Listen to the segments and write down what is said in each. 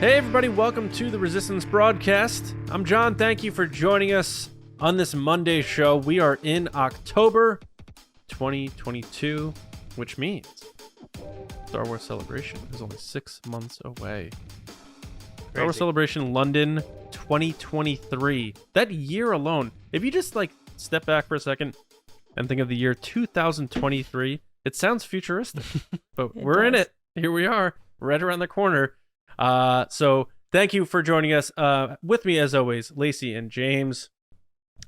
Hey everybody, welcome to the Resistance broadcast. I'm John, thank you for joining us on this Monday show. We are in October 2022, which means Star Wars Celebration is only 6 months away. Star Wars Celebration London 2023. That year alone, if you just step back for a second and think of the year 2023, it sounds futuristic, but we're in it. Here we are, right around the corner. So thank you for joining us. With me as always, Lacey and James.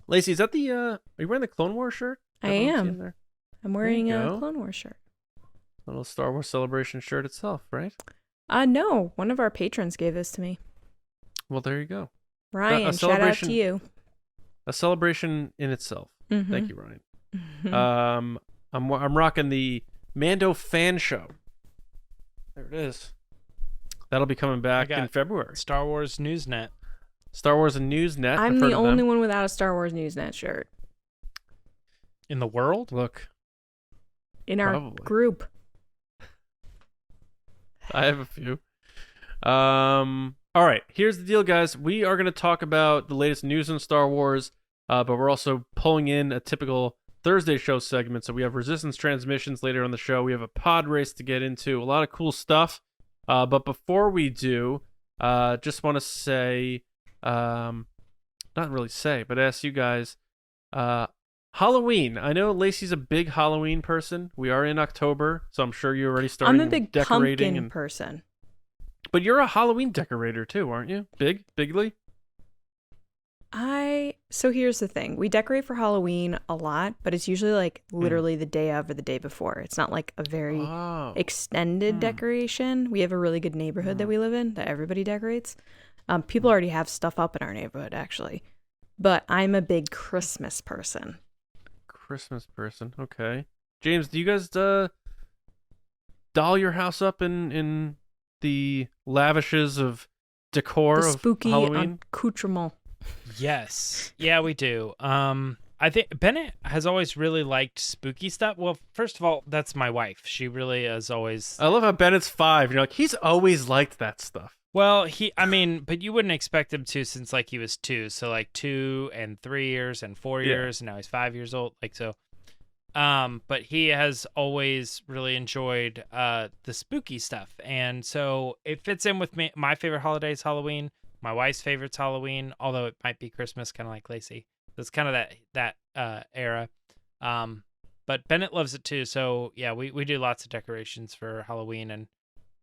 Lacey, is that the are you wearing the Clone Wars shirt? I am. I'm wearing a Clone Wars shirt. A little Star Wars Celebration shirt itself, right? No. One of our patrons gave this to me. Well, there you go. Ryan, shout out to you. A celebration in itself. Mm-hmm. Thank you, Ryan. Mm-hmm. I'm rocking the Mando fan show. There it is. That'll be coming back in February. Star Wars Newsnet. Star Wars and Newsnet. I'm the only one without a Star Wars Newsnet shirt. In the world? Look. In our group. I have a few. All right. Here's the deal, guys. We are going to talk about the latest news in Star Wars, but we're also pulling in a typical Thursday show segment. So we have Resistance transmissions later on the show. We have a pod race to get into. A lot of cool stuff. But before we do, just want to say, not really say, but ask you guys, Halloween. I know Lacey's a big Halloween person. We are in October, so I'm sure you're already starting I'm a big decorating pumpkin person. But you're a Halloween decorator too, aren't you? Bigly? So here's the thing. We decorate for Halloween a lot, but it's usually literally the day of or the day before. It's not like a very extended decoration. We have a really good neighborhood that we live in that everybody decorates. People already have stuff up in our neighborhood, actually. But I'm a big Christmas person. Okay. James, do you guys doll your house up in the lavishes of decor the spooky of Halloween? Accoutrement. Yes. Yeah, we do. I think Bennett has always really liked spooky stuff. Well, first of all, that's my wife. She really is always... I love how Bennett's 5. You're like, he's always liked that stuff. Well, but you wouldn't expect him to since he was 2. So 2 and 3 years and 4 years, and now he's 5 years old. But he has always really enjoyed the spooky stuff. And so it fits in with me. My favorite holiday is Halloween. My wife's favorite's Halloween, although it might be Christmas, kind of like Lacey. So it's kind of that era. But Bennett loves it too. So yeah, we do lots of decorations for Halloween. And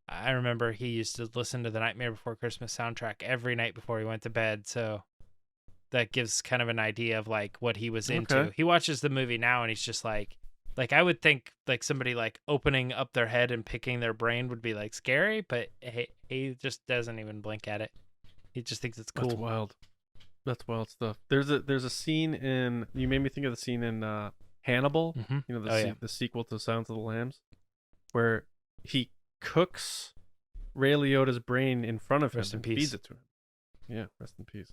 I remember he used to listen to the Nightmare Before Christmas soundtrack every night before he went to bed. So that gives kind of an idea of what he was into. Okay. He watches the movie now and he's just like I would think somebody opening up their head and picking their brain would be scary, but he just doesn't even blink at it. He just thinks it's cool. That's wild. That's wild stuff. There's a scene in... You made me think of the scene in Hannibal. Mm-hmm. You know, the sequel to Silence of the Lambs, where he cooks Ray Liotta's brain in front of him and feeds it to him. Yeah, rest in peace,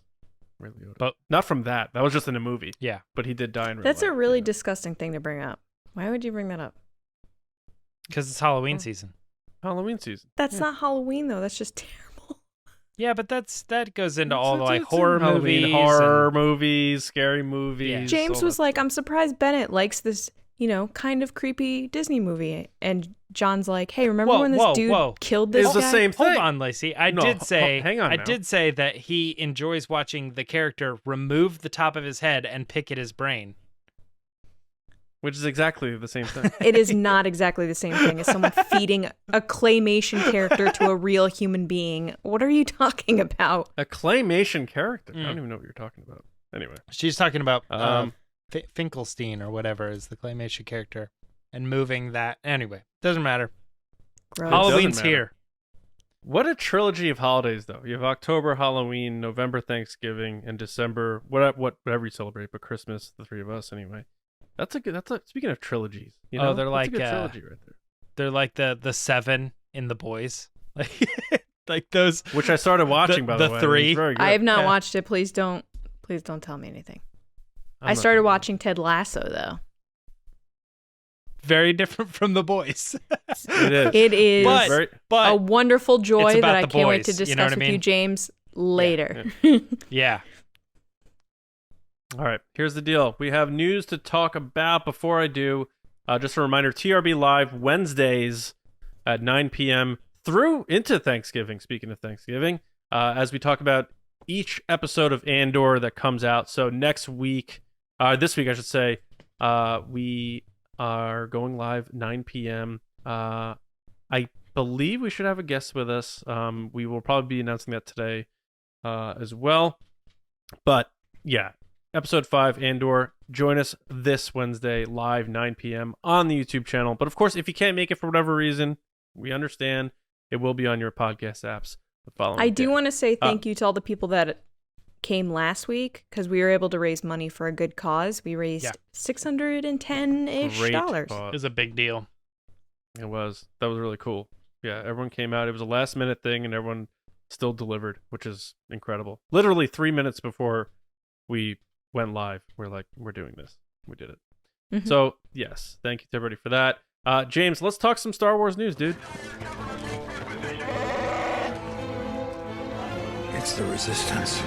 Ray Liotta. But not from that. That was just in a movie. Yeah, but he did die in real That's life. a really disgusting thing to bring up. Why would you bring that up? Because it's Halloween season. Halloween season. That's not Halloween though. That's just terrible. Yeah, but that goes into all the horror movies, scary movies. Yeah. James was like, I'm surprised Bennett likes this, kind of creepy Disney movie. And John's like, hey, remember when this dude killed this guy? It's the same thing. Hold on, Lacey. I did say that he enjoys watching the character remove the top of his head and pick at his brain. Which is exactly the same thing. It is not exactly the same thing as someone feeding a claymation character to a real human being. What are you talking about? A claymation character? I don't even know what you're talking about. Anyway. She's talking about Finkelstein or whatever is the claymation character. And moving that. Anyway, doesn't matter. Gross. Halloween's here. What a trilogy of holidays, though. You have October, Halloween, November, Thanksgiving, and December, whatever you celebrate, but Christmas, the 3 of us anyway. That's speaking of trilogies, they're that's like a good trilogy right there. They're like the 7 in The Boys, like those. Which I started watching by the way. 3. I have not watched it. Please don't tell me anything. I started watching Ted Lasso though. very different from the boys. It is. It is But a wonderful joy it's about that I the can't wait to boys, discuss you know what I with you, mean? James, later. yeah. All right, here's the deal. We have news to talk about. Before I do, just a reminder, TRB Live Wednesdays at 9 p.m. through into Thanksgiving, speaking of Thanksgiving, as we talk about each episode of Andor that comes out. So this week, I should say, we are going live 9 p.m. I believe we should have a guest with us. We will probably be announcing that today as well. But yeah, episode 5, Andor. Join us this Wednesday live 9 p.m. on the YouTube channel. But of course, if you can't make it for whatever reason, we understand. It will be on your podcast apps the following I day. do want to say thank you to all the people that came last week because we were able to raise money for a good cause. We raised $610-ish. Great Dollars. cause. It was a big deal. It was. That was really cool. Yeah, everyone came out. It was a last minute thing, and everyone still delivered, which is incredible. Literally 3 minutes before we went live, we're like, we're doing this. We did it. Mhm. So, yes, thank you to everybody for that. James, let's talk some Star Wars news, dude. It's the Resistance.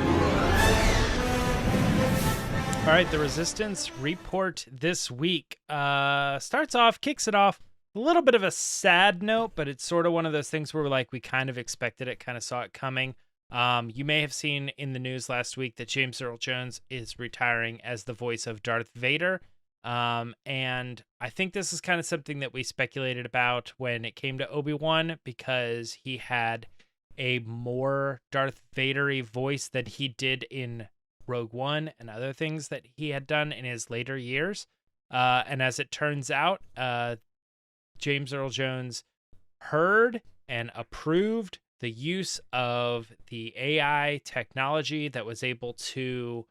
All right, the Resistance report this week kicks it off. A little bit of a sad note, but it's sort of one of those things where we kind of expected it, kind of saw it coming. You may have seen in the news last week that James Earl Jones is retiring as the voice of Darth Vader. And I think this is kind of something that we speculated about when it came to Obi-Wan, because he had a more Darth Vader-y voice than he did in Rogue One and other things that he had done in his later years. And as it turns out, James Earl Jones heard and approved the use of the AI technology that was able to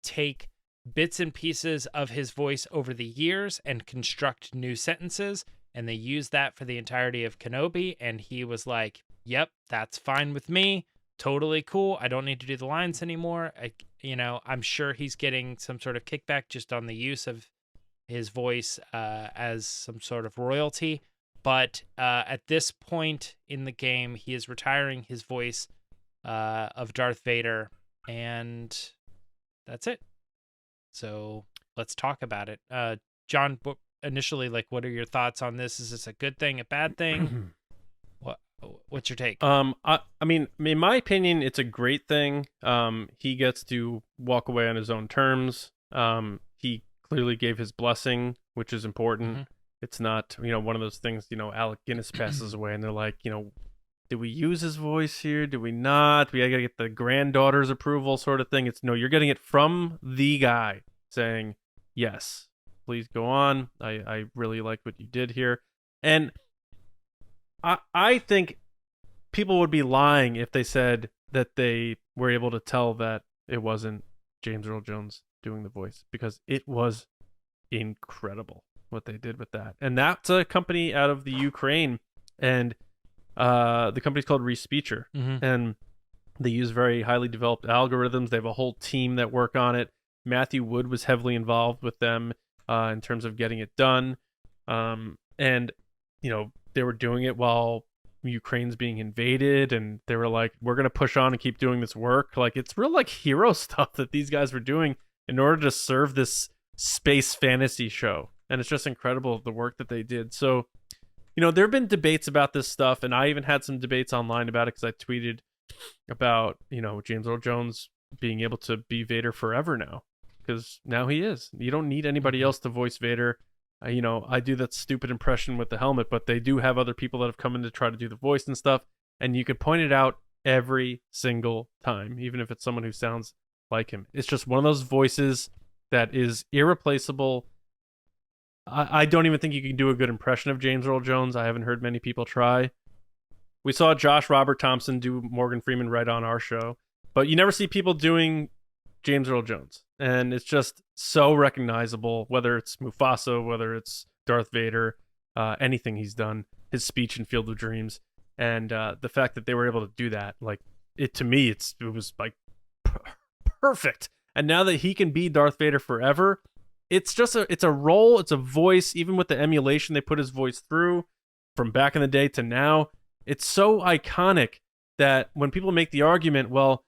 take bits and pieces of his voice over the years and construct new sentences. And they used that for the entirety of Kenobi. And he was like, yep, that's fine with me. Totally cool. I don't need to do the lines anymore. I'm sure he's getting some sort of kickback just on the use of his voice as some sort of royalty. But at this point in the game, he is retiring his voice of Darth Vader. And that's it. So let's talk about it. John, initially, what are your thoughts on this? Is this a good thing, a bad thing? What's your take? I mean, in my opinion, it's a great thing. He gets to walk away on his own terms. He clearly gave his blessing, which is important. Mm-hmm. It's not, one of those things, Alec Guinness passes away and they're like, did we use his voice here? Did we not? We gotta get the granddaughter's approval sort of thing. It's no, you're getting it from the guy saying, yes, please go on. I really like what you did here. And I think people would be lying if they said that they were able to tell that it wasn't James Earl Jones doing the voice, because it was incredible what they did with that. And that's a company out of the Ukraine, and the company's called Respeecher, mm-hmm. and they use very highly developed algorithms. They have a whole team that work on it. Matthew Wood was heavily involved with them in terms of getting it done. And, they were doing it while Ukraine's being invaded, and they were like, we're going to push on and keep doing this work. It's real hero stuff that these guys were doing in order to serve this space fantasy show. And it's just incredible the work that they did. So, there have been debates about this stuff, and I even had some debates online about it because I tweeted about, James Earl Jones being able to be Vader forever now, because now he is. You don't need anybody else to voice Vader. I do that stupid impression with the helmet, but they do have other people that have come in to try to do the voice and stuff, and you could point it out every single time, even if it's someone who sounds like him. It's just one of those voices that is irreplaceable. I don't even think you can do a good impression of James Earl Jones. I haven't heard many people try. We saw Josh Robert Thompson do Morgan Freeman right on our show, but you never see people doing James Earl Jones. And it's just so recognizable, whether it's Mufasa, whether it's Darth Vader, anything he's done, his speech in Field of Dreams. And the fact that they were able to do that, to me, it was perfect. And now that he can be Darth Vader forever, it's a role, it's a voice. Even with the emulation they put his voice through from back in the day to now, it's so iconic that when people make the argument, well,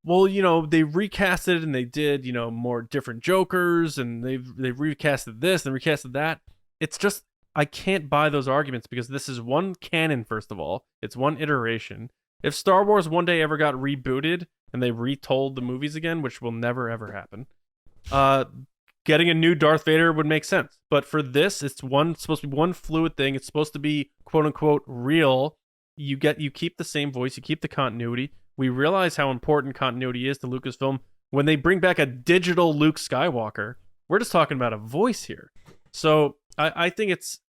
they recasted it and they did, more different Jokers, and they've recasted this and recasted that. It's just, I can't buy those arguments, because this is one canon, first of all. It's one iteration. If Star Wars one day ever got rebooted and they retold the movies again, which will never ever happen, getting a new Darth Vader would make sense. But for this, it's supposed to be one fluid thing. It's supposed to be quote unquote real. You keep the same voice, you keep the continuity. We realize how important continuity is to Lucasfilm. When they bring back a digital Luke Skywalker, we're just talking about a voice here. So I think it's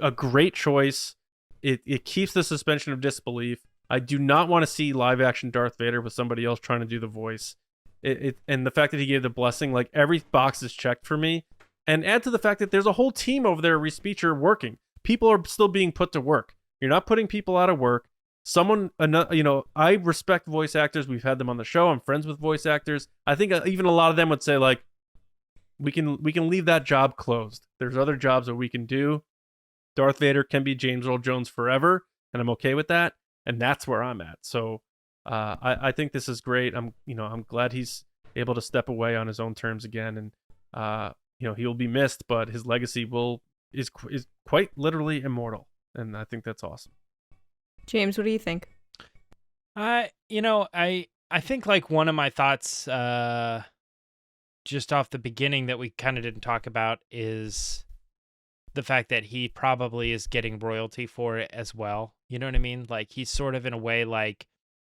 a great choice. It keeps the suspension of disbelief. I do not want to see live action Darth Vader with somebody else trying to do the voice. And the fact that he gave the blessing, like, every box is checked for me. And add to the fact that there's a whole team over there, Respeecher, working. People are still being put to work. You're not putting people out of work. I respect voice actors. We've had them on the show. I'm friends with voice actors. I think even a lot of them would say, like, we can leave that job closed. There's other jobs that we can do. Darth Vader can be James Earl Jones forever, and I'm okay with that. And that's where I'm at. So I think this is great. I'm glad he's able to step away on his own terms again, and he'll be missed, but his legacy is quite literally immortal, and I think that's awesome. James, what do you think? I think, like, one of my thoughts just off the beginning that we kind of didn't talk about is the fact that he probably is getting royalty for it as well. You know what I mean? Like, he's sort of in a way like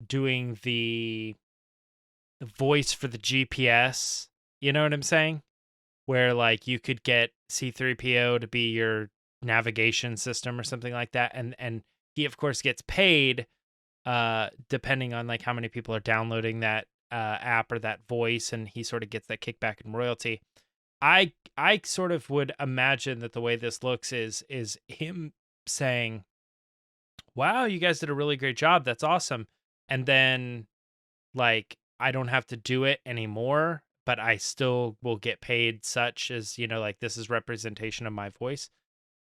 doing the voice for the GPS. You know what I'm saying? Where, like, you could get C-3PO to be your navigation system or something like that, and he of course gets paid depending on, like, how many people are downloading that app or that voice, and he sort of gets that kickback in royalty. I sort of would imagine that the way this looks is him saying, wow, you guys did a really great job, that's awesome, and then, like, I don't have to do it anymore, but I still will get paid such as, like, this is representation of my voice.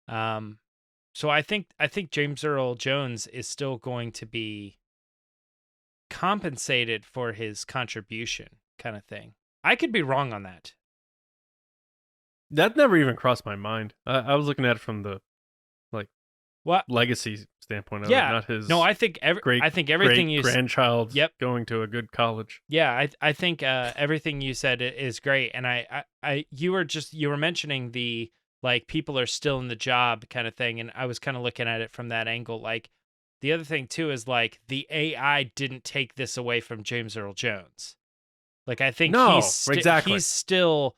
So I think James Earl Jones is still going to be compensated for his contribution, kind of thing. I could be wrong on that. That never even crossed my mind. I was looking at it from the, like, what legacy standpoint of it, not his. No, I think everything you grandchild going to a good college. Yeah, I think everything you said is great, and you were mentioning the, like, people are still in the job kind of thing, and I was kind of looking at it from that angle. Like, the other thing too is, like, the AI didn't take this away from James Earl Jones. Like, I think he's still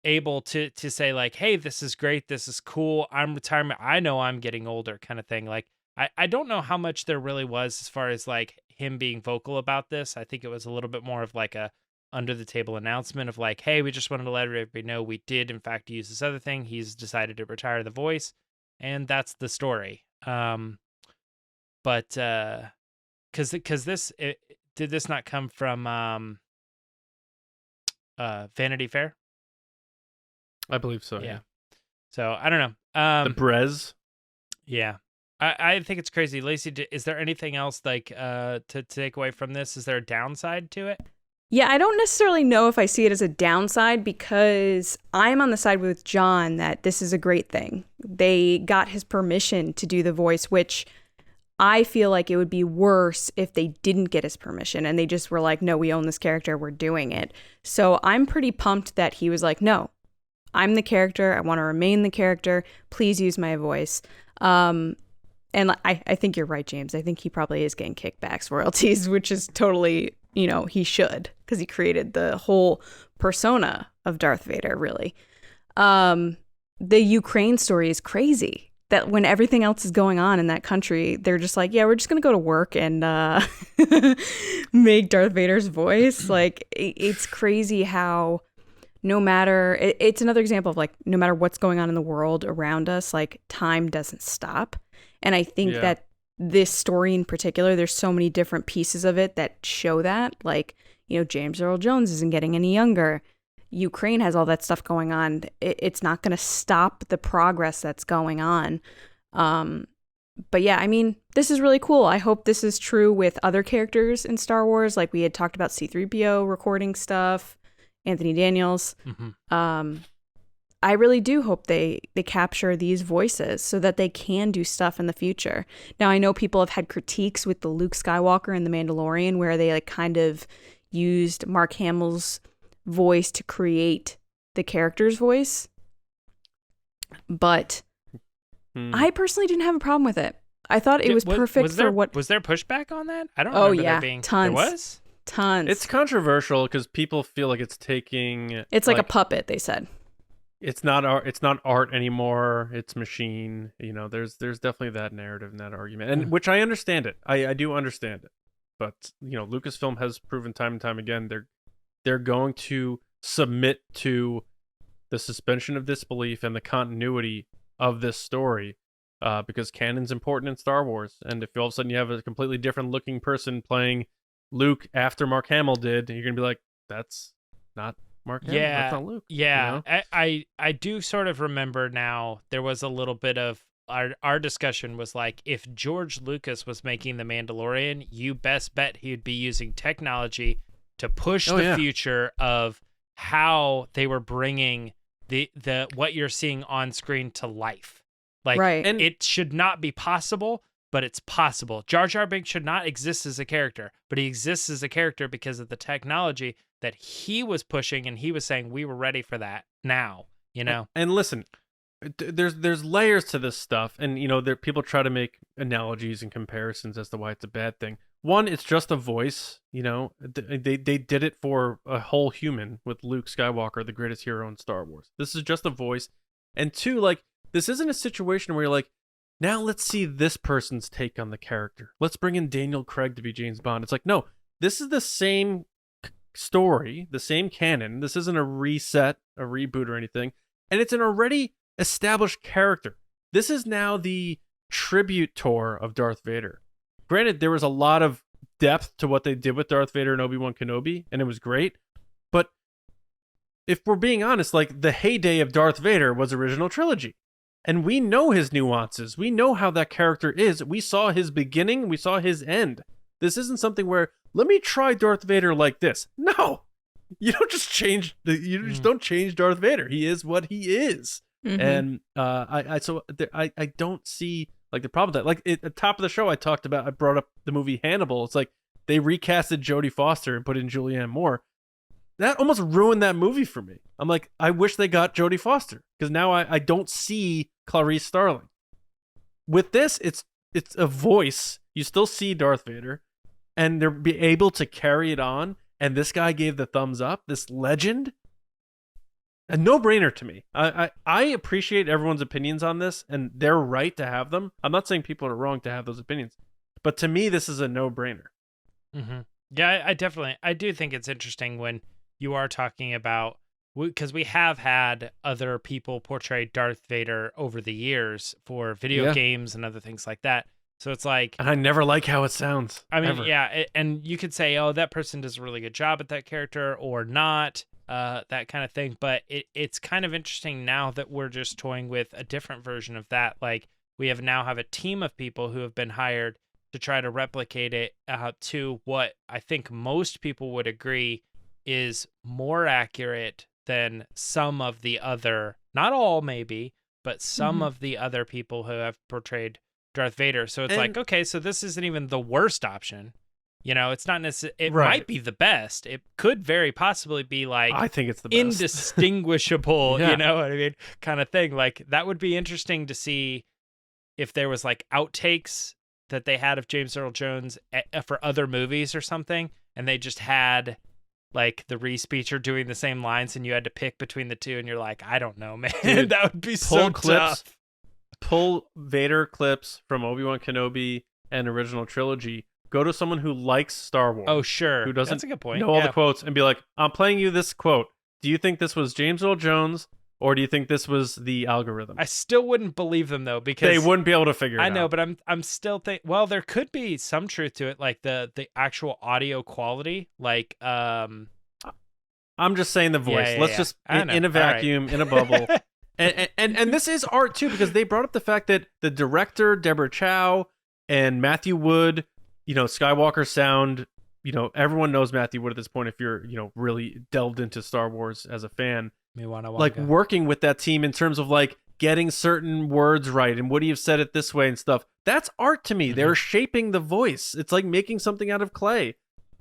able to say, like, hey, this is great, this is cool, I'm retirement, I know I'm getting older, kind of thing. Like, I don't know how much there really was as far as, like, him being vocal about this. I think it was a little bit more of, like, a under the table announcement of, like, hey, we just wanted to let everybody know we did in fact use this other thing. He's decided to retire the voice, and that's the story. But because this did this not come from Vanity Fair? I believe so. Yeah. So I don't know. The Brez. Yeah. I think it's crazy. Lacey, is there anything else, like, to take away from this? Is there a downside to it? Yeah, I don't necessarily know if I see it as a downside, because I'm on the side with John that this is a great thing. They got his permission to do the voice, which I feel like it would be worse if they didn't get his permission and they just were like, no, we own this character, we're doing it. So I'm pretty pumped that he was like, no, I'm the character, I want to remain the character, please use my voice. And I think you're right, James. I think he probably is getting kickbacks, royalties, which is totally, he should, because he created the whole persona of Darth Vader, really. The Ukraine story is crazy. That when everything else is going on in that country, they're just like, yeah, we're just going to go to work and make Darth Vader's voice. Like, it's crazy how no matter, it's another example of, like, no matter what's going on in the world around us, like, time doesn't stop. And I think that this story in particular, there's so many different pieces of it that show that. Like, James Earl Jones isn't getting any younger. Ukraine has all that stuff going on. It's not going to stop the progress that's going on. But yeah, I mean, this is really cool. I hope this is true with other characters in Star Wars. Like we had talked about C-3PO recording stuff, Anthony Daniels. I really do hope they capture these voices so that they can do stuff in the future. Now, I know people have had critiques with the Luke Skywalker and The Mandalorian where they like kind of used Mark Hamill's voice to create the character's voice. But I personally didn't have a problem with it. I thought it was perfect for what... Was there pushback on that? I don't remember there being... Tons. There was? Tons. It's controversial because people feel like it's taking... It's like a puppet, they said. It's not art. It's not art anymore. It's machine. You know, there's definitely that narrative and that argument, and which I understand it. I do understand it, but you know, Lucasfilm has proven time and time again they're going to submit to the suspension of disbelief and the continuity of this story, because canon's important in Star Wars. And if all of a sudden you have a completely different looking person playing Luke after Mark Hamill did, you're gonna be like, that's not Mark Hamill. That's not Luke. Yeah. You know? I do sort of remember now there was a little bit of our discussion was like, if George Lucas was making The Mandalorian, you best bet he'd be using technology to push the future of how they were bringing the what you're seeing on screen to life. Like, and it should not be possible, but it's possible. Jar Jar Binks should not exist as a character, but he exists as a character because of the technology that he was pushing, and he was saying we were ready for that now, you know? And listen, there's layers to this stuff, and you know, people try to make analogies and comparisons as to why it's a bad thing. One, it's just a voice, you know. They did it for a whole human with Luke Skywalker, the greatest hero in Star Wars. This is just a voice. And two, like, this isn't a situation where you're like, now let's see this person's take on the character. Let's bring in Daniel Craig to be James Bond. It's like, no, this is the same story, the same canon. This isn't a reset, a reboot or anything. And it's an already established character. This is now the tribute tour of Darth Vader. Granted, there was a lot of depth to what they did with Darth Vader and Obi-Wan Kenobi, and it was great. But if we're being honest, like, the heyday of Darth Vader was original trilogy. And we know his nuances. We know how that character is. We saw his beginning. We saw his end. This isn't something where, let me try Darth Vader like this. No, you don't just change you just don't change Darth Vader. He is what he is. And I don't see like the problem with that. Like at the top of the show, I brought up the movie Hannibal. It's like they recasted Jodie Foster and put in Julianne Moore. That almost ruined that movie for me. I'm like, I wish they got Jodie Foster, because now I don't see Clarice Starling. With this, it's a voice. You still see Darth Vader, and they're be able to carry it on. And this guy gave the thumbs up. This legend, a no-brainer to me. I appreciate everyone's opinions on this, and they're right to have them. I'm not saying people are wrong to have those opinions, but to me, this is a no-brainer. Yeah, I do think it's interesting when you are talking about, because we have had other people portray Darth Vader over the years for video games and other things like that. So it's like, and I never like how it sounds. I mean, ever. And you could say, oh, that person does a really good job at that character or not, that kind of thing. But it's kind of interesting now that we're just toying with a different version of that. Like, we now have a team of people who have been hired to try to replicate it to what I think most people would agree is more accurate than some of the other, not all maybe, but some of the other people who have portrayed Darth Vader. So it's like, okay, so this isn't even the worst option. You know, it's not necessarily, it might be the best. It could very possibly be like, I think it's the best. Indistinguishable, you know what I mean? Kind of thing. Like, that would be interesting to see if there was like outtakes that they had of James Earl Jones for other movies or something, and they just had like the re-speecher doing the same lines, and you had to pick between the two, and you're like, I don't know, man. Dude, that would be so tough. Pull Vader clips from Obi-Wan Kenobi and original trilogy. Go to someone who likes Star Wars. Oh, sure. Who doesn't That's a good point. know all the quotes, and be like, I'm playing you this quote. Do you think this was James Earl Jones, or do you think this was the algorithm? I still wouldn't believe them, though, because they wouldn't be able to figure it out. I know, but I'm still thinking, well, there could be some truth to it, like the actual audio quality. Like, I'm I'm just saying the voice. Let's just in a vacuum, in a bubble. And this is art too, because they brought up the fact that the director Deborah Chow and Matthew Wood, Skywalker Sound, everyone knows Matthew Wood at this point if you're, really delved into Star Wars as a fan. Like working with that team in terms of like getting certain words right and would he have said it this way and stuff. That's art to me. Mm-hmm. They're shaping the voice. It's like making something out of clay.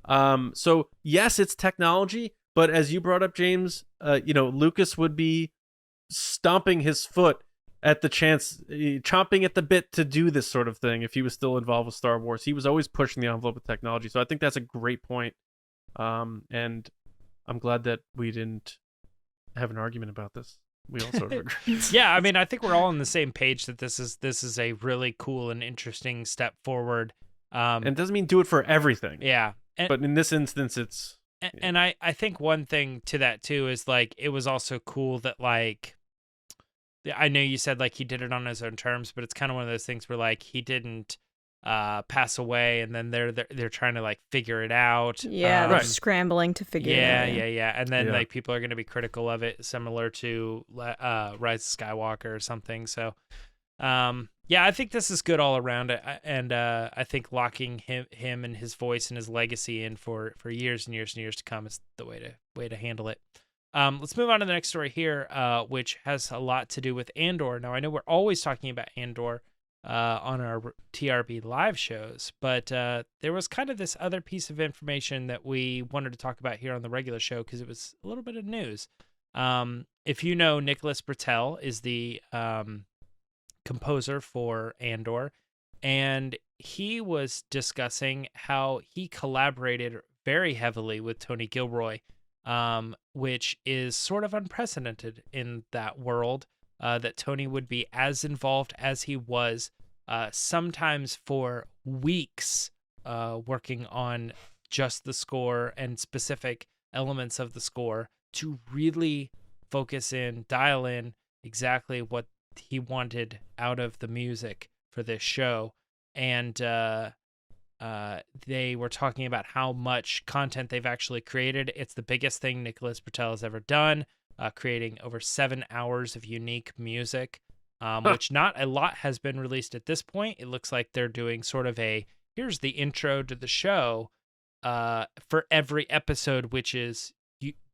So yes, it's technology, but as you brought up, James, Lucas would be stomping his foot at the chance, chomping at the bit to do this sort of thing if he was still involved with Star Wars. He was always pushing the envelope with technology. So I think that's a great point. And I'm glad that we didn't have an argument about this. We all sort of agree. Yeah, I mean, I think we're all on the same page that this is a really cool and interesting step forward. And it doesn't mean do it for everything. Yeah. But in this instance, it's... And I think one thing to that, too, is, like, it was also cool that, like... I know you said, like, he did it on his own terms, but it's kind of one of those things where, like, he didn't pass away, and then they're trying to, like, figure it out. Yeah, they're scrambling to figure it out. Yeah. And then, like, people are going to be critical of it, similar to Rise of Skywalker or something. So, yeah, I think this is good all around. And I think locking him and his voice and his legacy in for years and years and years to come is the way to handle it. Let's move on to the next story here, which has a lot to do with Andor. Now, I know we're always talking about Andor on our TRB live shows, but there was kind of this other piece of information that we wanted to talk about here on the regular show because it was a little bit of news. If you know, Nicholas Britell is the composer for Andor, and he was discussing how he collaborated very heavily with Tony Gilroy, which is sort of unprecedented in that world, that Tony would be as involved as he was, sometimes for weeks, working on just the score and specific elements of the score to really focus in, dial in exactly what he wanted out of the music for this show. And they were talking about how much content they've actually created. It's the biggest thing Nicholas Britell has ever done, creating over 7 hours of unique music, which not a lot has been released at this point. It looks like they're doing sort of here's the intro to the show for every episode, which is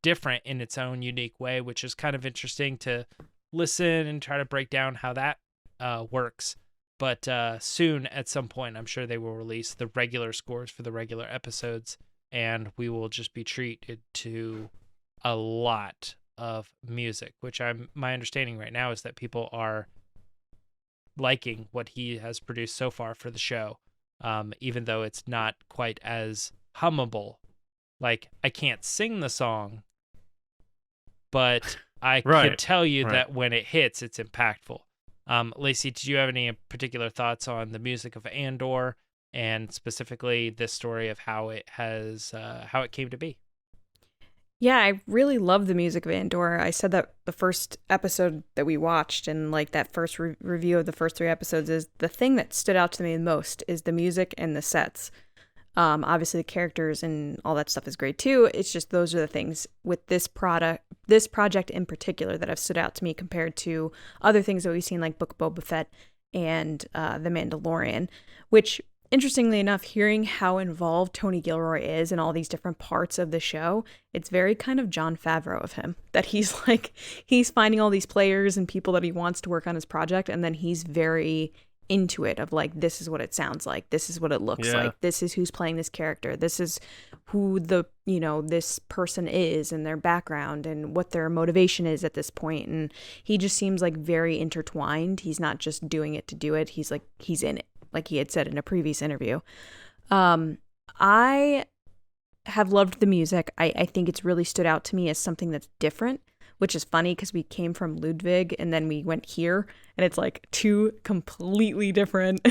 different in its own unique way, which is kind of interesting to listen and try to break down how that works. But soon, at some point, I'm sure they will release the regular scores for the regular episodes, and we will just be treated to a lot of music, which my understanding right now is that people are liking what he has produced so far for the show, even though it's not quite as hummable. Like, I can't sing the song, but I can tell you that when it hits, it's impactful. Lacey, did you have any particular thoughts on the music of Andor and specifically this story of how it came to be? Yeah, I really love the music of Andor. I said that the first episode that we watched and like that first review of the first 3 episodes is the thing that stood out to me the most is the music and the sets. Obviously the characters and all that stuff is great too. It's just those are the things with this project in particular that have stood out to me compared to other things that we've seen like Book of Boba Fett and The Mandalorian, which interestingly enough, hearing how involved Tony Gilroy is in all these different parts of the show, it's very kind of Jon Favreau of him, that he's finding all these players and people that he wants to work on his project, and then he's very into it of like, this is what it sounds like, this is what it looks like, this is who's playing this character, this is who this person is and their background and what their motivation is at this point. And he just seems like very intertwined. He's not just doing it to do it, he's in it, like he had said in a previous interview. I have loved the music. I think it's really stood out to me as something that's different, which is funny because we came from Ludwig and then we went here and it's like 2 completely different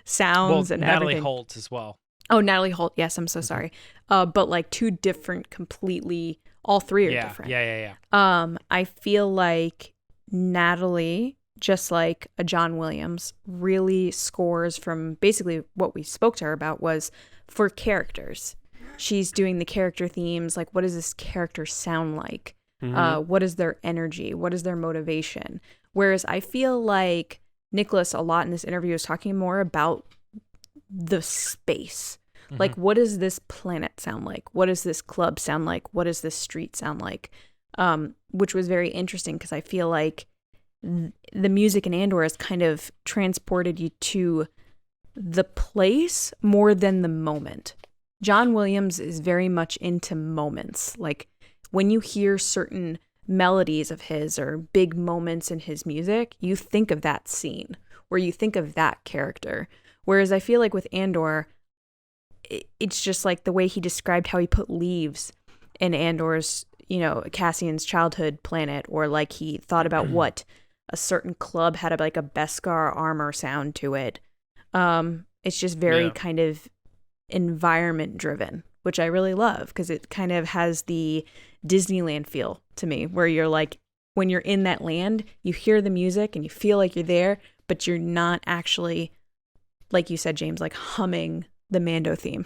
sounds and Natalie everything. Holt as well. Oh, Natalie Holt. Yes, I'm so sorry. But like 2 different completely, all 3 are different. Yeah. I feel like Natalie, just like a John Williams, really scores from basically what we spoke to her about was for characters. she's doing the character themes. Like, what does this character sound like? What is their energy? What is their motivation? Whereas I feel like Nicholas a lot in this interview is talking more about the space. Like, what does this planet sound like? What does this club sound like? What does this street sound like? Which was very interesting because I feel like the music in Andor has kind of transported you to the place more than the moment. John Williams is very much into moments. Like, when you hear certain melodies of his or big moments in his music, you think of that scene or you think of that character. Whereas I feel like with Andor, it's just like the way he described how he put leaves in Andor's, Cassian's childhood planet, or like he thought about what a certain club had like a Beskar armor sound to it. It's just very kind of environment driven, which I really love because it kind of has the Disneyland feel to me, where you're like, when you're in that land, you hear the music and you feel like you're there, but you're not actually, like you said, James, like humming the Mando theme,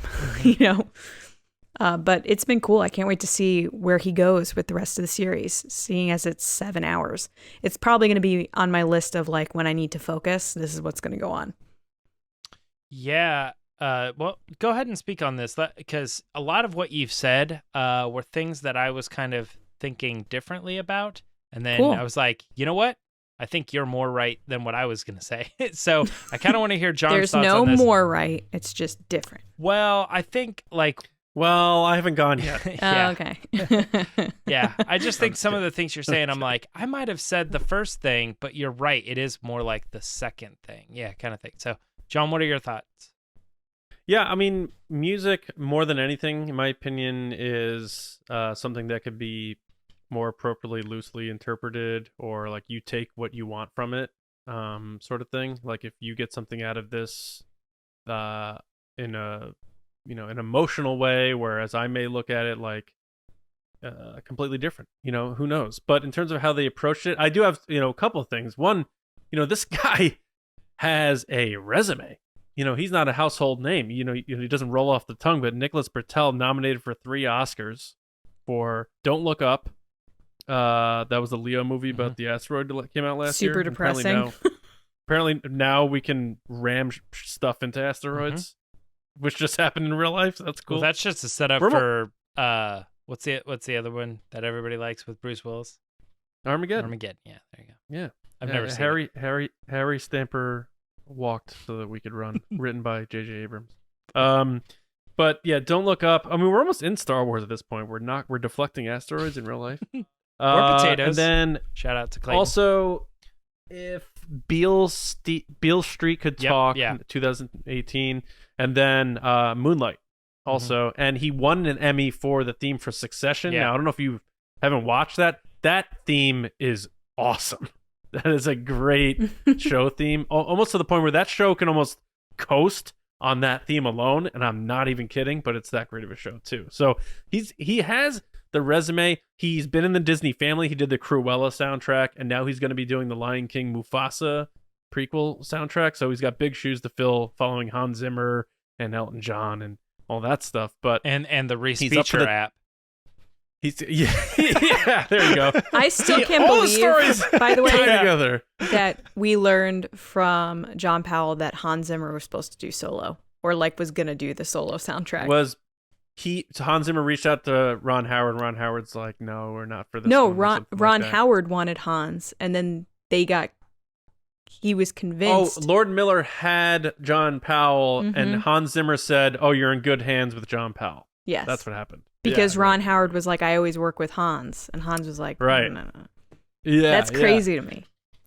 But it's been cool. I can't wait to see where he goes with the rest of the series, seeing as it's 7 hours. It's probably going to be on my list of like, when I need to focus, this is what's going to go on. Yeah. Well, go ahead and speak on this, because a lot of what you've said were things that I was kind of thinking differently about. And then I was like, you know what? I think you're more right than what I was going to say. So I kind of want to hear John's thoughts on this. There's no more right. It's just different. Well, I think Well, I haven't gone yet. Yeah. Oh, okay. Yeah. I just think some of the things you're saying, I'm like, I might have said the first thing, but you're right. It is more like the second thing. Yeah, kind of thing. So, John, what are your thoughts? Yeah, I mean, music, more than anything, in my opinion, is something that could be more appropriately loosely interpreted, or like you take what you want from it, sort of thing. Like if you get something out of this in a an emotional way, whereas I may look at it like completely different. Who knows? But in terms of how they approached it, I do have a couple of things. One, this guy has a resume. He's not a household name. He doesn't roll off the tongue. But Nicholas Britell nominated for 3 Oscars for Don't Look Up. That was the Leo movie about the asteroid that came out last year. Super depressing. Apparently now we can ram stuff into asteroids, which just happened in real life. So that's cool. Well, that's just a setup for what's the other one that everybody likes with Bruce Willis? Armageddon. Yeah, there you go. Yeah, I've never seen it. Harry Stamper walked so that we could run. Written by J.J. Abrams. But yeah, Don't Look Up. I mean, we're almost in Star Wars at this point. We're deflecting asteroids in real life. Or potatoes. And then shout out to Clayton. Also, if Beale Street Could Talk, 2018, and then Moonlight also, and he won an Emmy for the theme for Succession. Now I don't know if you haven't watched that. That theme is awesome. That is a great show theme, almost to the point where that show can almost coast on that theme alone, and I'm not even kidding, but it's that great of a show too. So he has the resume. He's been in the Disney family. He did the Cruella soundtrack, and now he's going to be doing the Lion King Mufasa prequel soundtrack. So he's got big shoes to fill, following Hans Zimmer and Elton John and all that stuff. But and the Respeecher app. Yeah, there you go. I still can't all believe, the stories by the way, together, that we learned from John Powell that Hans Zimmer was supposed to do solo, or like was gonna do the solo soundtrack. Hans Zimmer reached out to Ron Howard, and Ron Howard's like, "No, we're not for this." No, one, Ron Howard wanted Hans, and then he was convinced. Oh, Lord Miller had John Powell, and Hans Zimmer said, "Oh, you're in good hands with John Powell." Yes, that's what happened. Because Ron Howard was like, "I always work with Hans," and Hans was like, "Right, no. Yeah, that's crazy to me."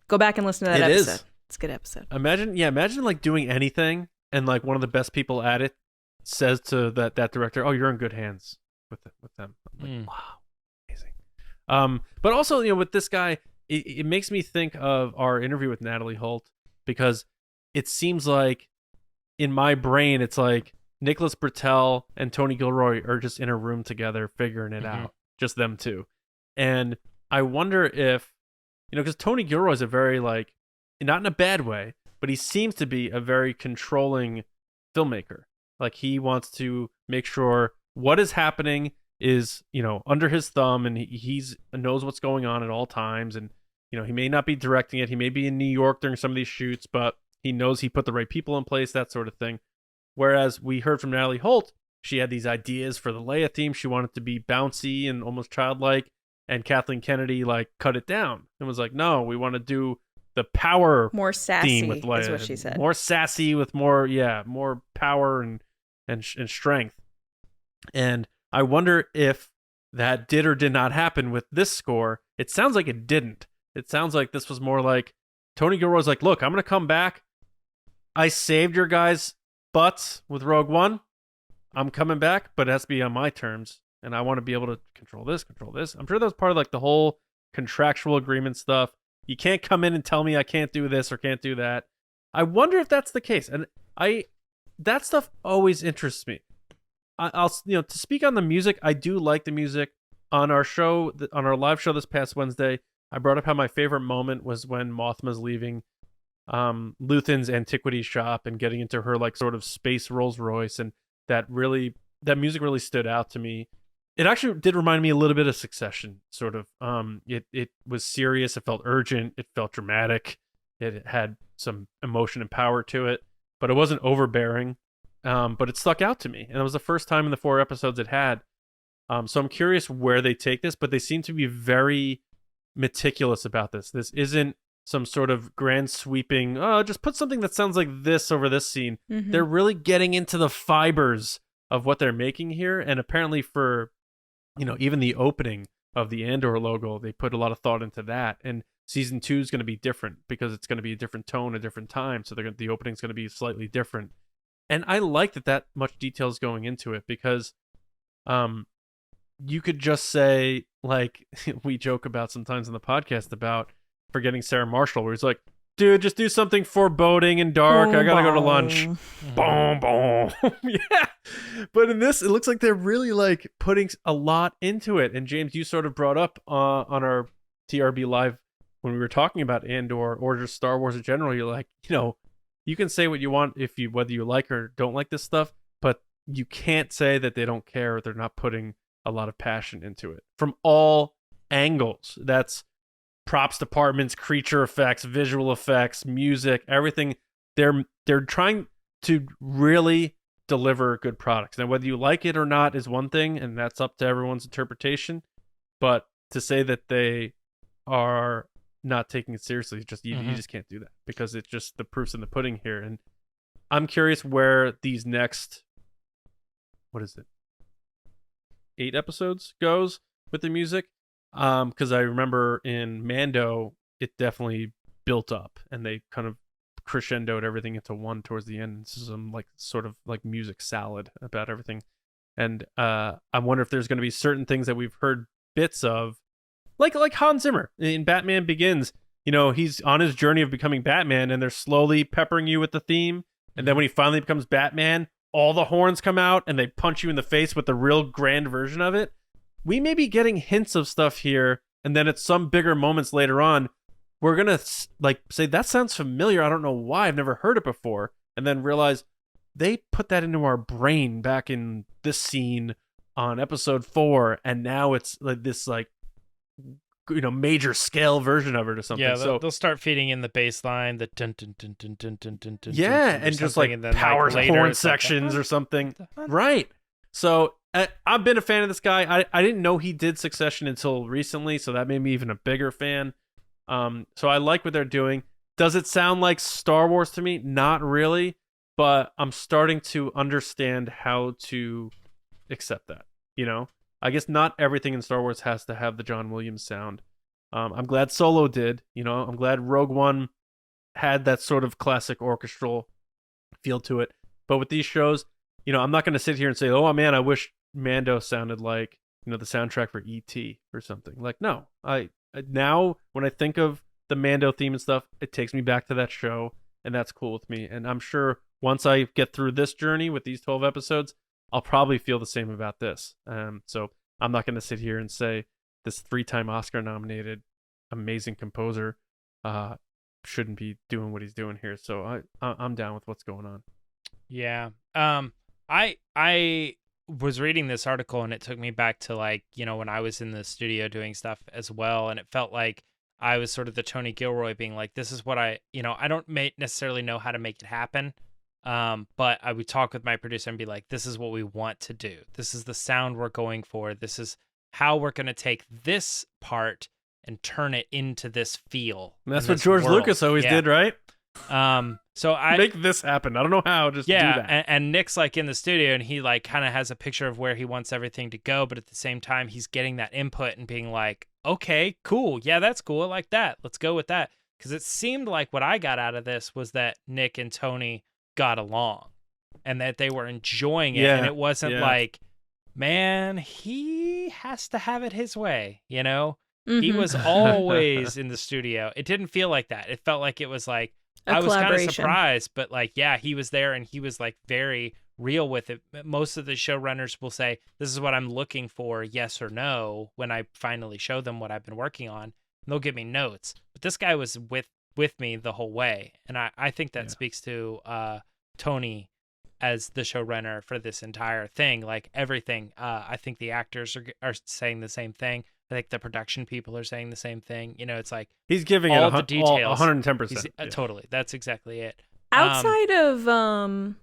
Go back and listen to that episode. It's a good episode. Imagine like doing anything, and like one of the best people at it says to that director, "Oh, you're in good hands with them." I'm like, wow, amazing. But also, with this guy, it makes me think of our interview with Natalie Holt, because it seems like in my brain, it's like Nicholas Britell and Tony Gilroy are just in a room together figuring it out, just them two. And I wonder if, because Tony Gilroy is a very, like, not in a bad way, but he seems to be a very controlling filmmaker. Like, he wants to make sure what is happening is, under his thumb, and he's knows what's going on at all times. And, he may not be directing it. He may be in New York during some of these shoots, but he knows he put the right people in place, that sort of thing. Whereas we heard from Natalie Holt, she had these ideas for the Leia theme. She wanted to be bouncy and almost childlike. And Kathleen Kennedy, cut it down and was like, no, we want to do the power more sassy theme with Leia. Is what she said. More sassy with more power and strength. And I wonder if that did or did not happen with this score. It sounds like it didn't. It sounds like this was more like Tony Gilroy's like, look, I'm going to come back. I saved your guys' butts with Rogue One. I'm coming back, but it has to be on my terms. And I want to be able to control this. I'm sure that was part of the whole contractual agreement stuff. You can't come in and tell me I can't do this or can't do that. I wonder if that's the case. And that stuff always interests me. I'll to speak on the music, I do like the music. On our show, on our live show this past Wednesday, I brought up how my favorite moment was when Mothma's leaving Luthen's antiquity shop and getting into her sort of space Rolls Royce, and that music really stood out to me. It actually did remind me a little bit of Succession, sort of. It was serious. It felt urgent. It felt dramatic. It had some emotion and power to it, but it wasn't overbearing. But it stuck out to me, and it was the first time in the 4 episodes it had. So I'm curious where they take this, but they seem to be very meticulous about this. This isn't some sort of grand sweeping, just put something that sounds like this over this scene. Mm-hmm. They're really getting into the fibers of what they're making here, and apparently for even the opening of the Andor logo, they put a lot of thought into that. And season 2 is going to be different because it's going to be a different tone, a different time, so the opening's going to be slightly different. And I like that much detail is going into it, because you could just say, we joke about sometimes in the podcast about forgetting Sarah Marshall, where he's like, dude, just do something foreboding and dark. I gotta go to lunch. Boom, boom. Yeah. But in this, it looks like they're really putting a lot into it. And James, you sort of brought up on our TRB Live when we were talking about Andor or just Star Wars in general, you're like, you can say what you want whether you like or don't like this stuff, but you can't say that they don't care or they're not putting a lot of passion into it from all angles. That's props departments, creature effects, visual effects, music, everything. They're trying to really deliver good products. Now, whether you like it or not is one thing, and that's up to everyone's interpretation. But to say that they are not taking it seriously, you just can't do that, because it's just the proof's in the pudding here. And I'm curious where these next, 8 episodes goes with the music. Because I remember in Mando, it definitely built up, and they kind of crescendoed everything into one towards the end. This is some sort of music salad about everything. And I wonder if there's going to be certain things that we've heard bits of, like Hans Zimmer in Batman Begins. He's on his journey of becoming Batman, and they're slowly peppering you with the theme. And then when he finally becomes Batman, all the horns come out and they punch you in the face with the real grand version of it. We may be getting hints of stuff here, and then at some bigger moments later on, we're going to say, that sounds familiar. I don't know why. I've never heard it before. And then realize they put that into our brain back in this scene on episode 4, and now it's this major scale version of it or something. Yeah, so they'll start feeding in the bass line, the dun dun dun dun dun dun dun dun. Yeah, and just and then, powers later, horn it's sections or something. Right. So I've been a fan of this guy. I didn't know he did Succession until recently, so that made me even a bigger fan. So I like what they're doing. Does it sound like Star Wars to me? Not really, but I'm starting to understand how to accept that. I guess not everything in Star Wars has to have the John Williams sound. I'm glad Solo did. I'm glad Rogue One had that sort of classic orchestral feel to it. But with these shows, I'm not going to sit here and say, oh man, I wish Mando sounded like, the soundtrack for E.T. or something. No, now when I think of the Mando theme and stuff, it takes me back to that show, and that's cool with me. And I'm sure once I get through this journey with these 12 episodes, I'll probably feel the same about this. So I'm not going to sit here and say this 3-time Oscar-nominated amazing composer shouldn't be doing what he's doing here. So I'm down with what's going on. Yeah. I was reading this article and it took me back to like, when I was in the studio doing stuff as well. And it felt like I was sort of the Tony Gilroy being like, this is what I don't necessarily know how to make it happen. But I would talk with my producer and be like, this is what we want to do. This is the sound we're going for. This is how we're going to take this part and turn it into this feel. And that's what George Lucas always did, right? So I make this happen. I don't know how, just do that. And Nick's like in the studio and he like kind of has a picture of where he wants everything to go, but at the same time he's getting that input and being like, okay, cool. Yeah, that's cool. I like that. Let's go with that. Because it seemed like what I got out of this was that Nick and Tony got along and that they were enjoying it. And it wasn't like, man, he has to have it his way, He was always in the studio. It didn't feel like that. It felt like it was like, I was kind of surprised, but like, yeah, he was there and he was like very real with it. Most of the showrunners will say, this is what I'm looking for, yes or no, when I finally show them what I've been working on. And they'll give me notes. But this guy was with me the whole way. And I think that speaks to Tony as the showrunner for this entire thing. Like everything, I think the actors are saying the same thing. I think the production people are saying the same thing. It's like he's giving all it the details. 110%. Totally. That's exactly it. Outside of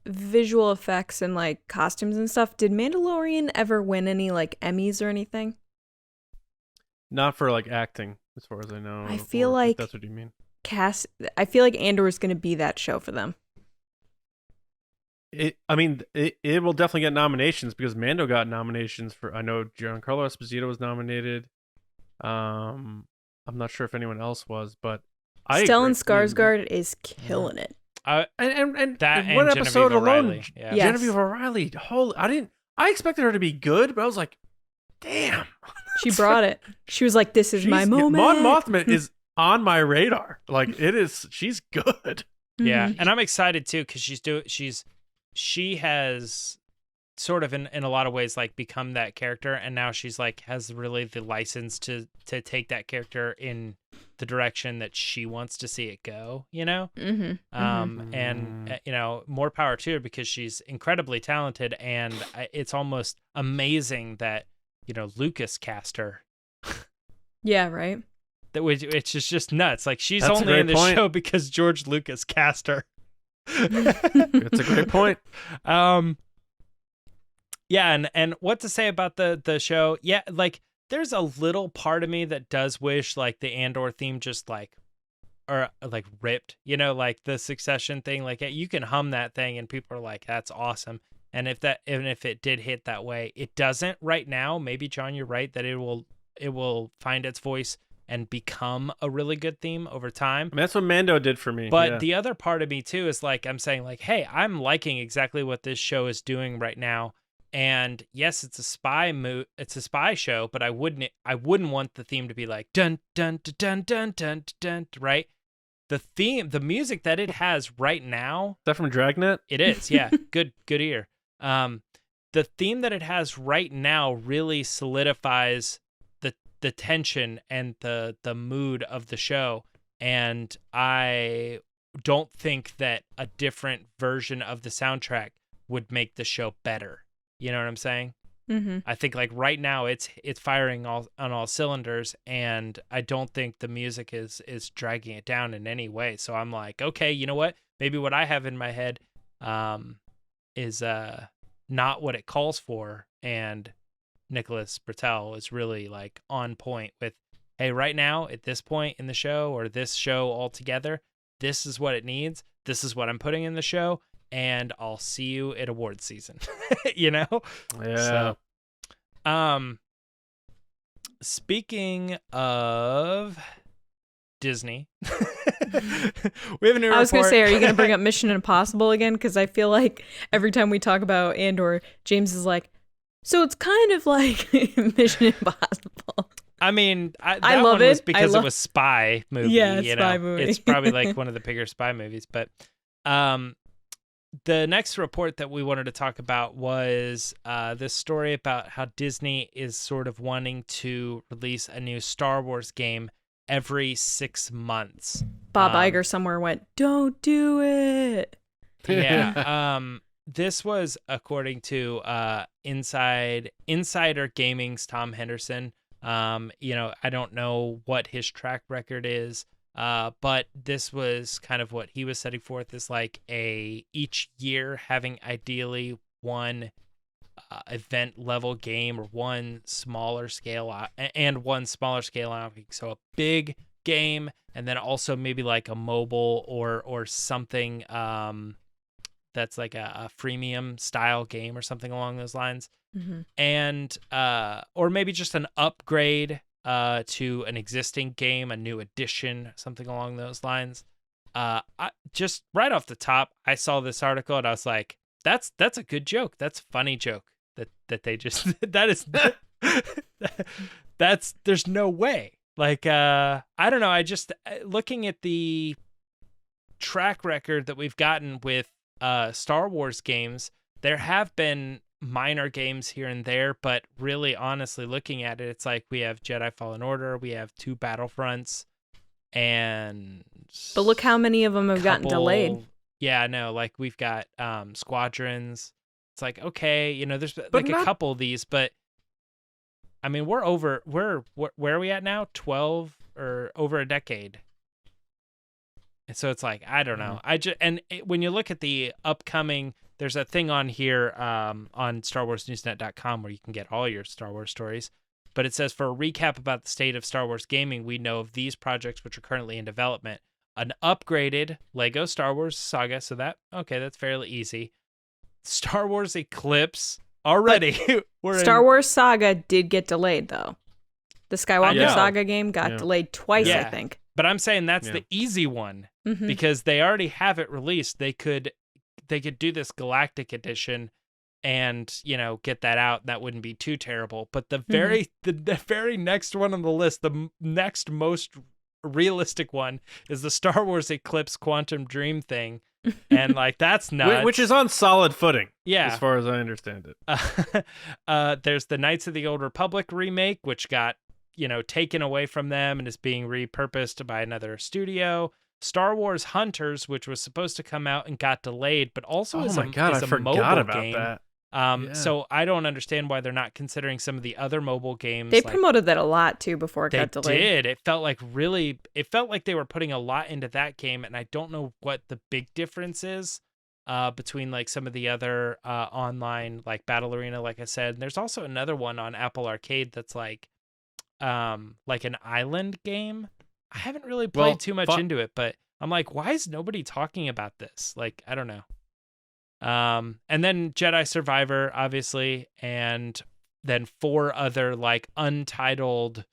visual effects and like costumes and stuff, did Mandalorian ever win any like Emmys or anything? Not for like acting, as far as I know. I feel like that's what you mean. I feel like Andor is going to be that show for them. It will definitely get nominations because Mando got nominations for. I know Giancarlo Esposito was nominated. I'm not sure if anyone else was, but Stellan Skarsgård is killing it. And that one and episode Genevieve alone, O'Reilly. Yeah. Yes. Genevieve O'Reilly. I expected her to be good, but I was like, damn. She brought it. She was like, "This is my moment." Mon Mothma is on my radar. Like it is. She's good. Yeah, and I'm excited too because she has sort of in a lot of ways like become that character, and now she's like has really the license to take that character in the direction that she wants to see it go. And more power to her because she's incredibly talented, and it's almost amazing that Lucas cast her. Yeah, right. It's just nuts. Like she's That's only in the point. show because George Lucas cast her. It's a great point. Yeah, and what to say about the show? Yeah, like there's a little part of me that does wish like the Andor theme just like ripped, like the Succession thing. Like you can hum that thing and people are like, that's awesome. And if it did hit that way, it doesn't right now. Maybe John, you're right that it will find its voice and become a really good theme over time. I mean, that's what Mando did for me. But the other part of me too is like I'm saying like, hey, I'm liking exactly what this show is doing right now. And yes, it's a spy show, but I wouldn't want the theme to be like dun dun dun dun dun dun, right? The music that it has right now. Is that from Dragnet? It is, yeah. Good ear. The theme that it has right now really solidifies the tension and the mood of the show, and I don't think that a different version of the soundtrack would make the show better. You know what I'm saying? Mm-hmm. I think like right now it's firing on all cylinders, and I don't think the music is dragging it down in any way. So I'm like, okay, you know what? Maybe what I have in my head is not what it calls for, and Nicholas Britell is really like on point with, hey, right now at this point in the show or this show altogether, this is what it needs. This is what I'm putting in the show, and I'll see you at awards season. Yeah. So, speaking of Disney, we have a new report. I was going to say, are you going to bring up Mission Impossible again? Because I feel like every time we talk about Andor, James is like, so it's kind of like Mission Impossible. I mean, I that love one was it. because it was spy movie. Yeah, spy movie. It's probably like one of the bigger spy movies. But the next report that we wanted to talk about was this story about how Disney is sort of wanting to release a new Star Wars game every 6 months. Bob Iger somewhere went, don't do it. Yeah. this was according to Insider Gaming's Tom Henderson. I don't know what his track record is, but this was kind of what he was setting forth as like each year having ideally one event level game or one smaller scale outing. So a big game, and then also maybe like a mobile or something that's like a freemium style game or something along those lines. Mm-hmm. And or maybe just an upgrade to an existing game, a new edition, something along those lines. I just right off the top, I saw this article and I was like, that's a good joke. That's a funny joke that they just there's no way. Like I don't know, I just looking at the track record that we've gotten with Star Wars games, there have been minor games here and there, but really honestly looking at it, it's like we have Jedi Fallen Order, we have 2 Battlefronts, but look how many of them have gotten delayed. Yeah, no, like we've got Squadrons. It's like, okay, there's But like not... a couple of these, but I mean, where are we at now? 12 or over a decade. And so it's like, I don't know. When you look at the upcoming, there's a thing on here on StarWarsNewsNet.com where you can get all your Star Wars stories. But it says, for a recap about the state of Star Wars gaming, we know of these projects which are currently in development. An upgraded Lego Star Wars Saga. So that's fairly easy. Star Wars Eclipse already. Star Wars Saga did get delayed, though. The Skywalker Saga game got delayed twice, I think. But I'm saying that's the easy one because they already have it released. They could do this Galactic Edition and get that out. That wouldn't be too terrible. But the very next one on the list, the next most realistic one, is the Star Wars Eclipse Quantum Dream thing. And like that's nuts. Which is on solid footing, as far as I understand it. There's the Knights of the Old Republic remake, which got taken away from them and is being repurposed by another studio. Star Wars Hunters, which was supposed to come out and got delayed, but also is a mobile game. That. So I don't understand why they're not considering some of the other mobile games. They promoted that a lot too before it got delayed. They did. It felt like they were putting a lot into that game, and I don't know what the big difference is between like some of the other online like Battle Arena, like I said. And there's also another one on Apple Arcade that's like an island game. I haven't really played too much into it, but I'm like, why is nobody talking about this? Like, I don't know. And then Jedi Survivor, obviously, and then 4 other like untitled,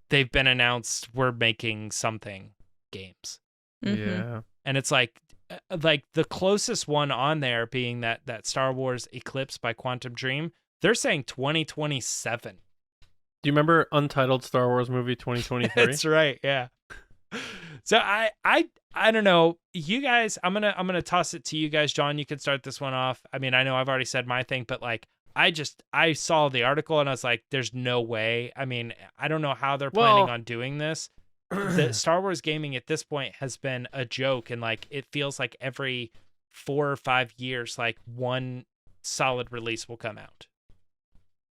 they've been announced, we're making something games. Mm-hmm. Yeah. And it's like the closest one on there being that Star Wars Eclipse by Quantum Dream. They're saying 2027. Do you remember Untitled Star Wars movie 2023? That's right. Yeah. So I don't know. You guys, I'm gonna toss it to you guys. John, you can start this one off. I mean, I know I've already said my thing, but like I saw the article and I was like, there's no way. I mean, I don't know how they're planning on doing this. The Star Wars gaming at this point has been a joke, and like it feels like every 4 or 5 years, like one solid release will come out.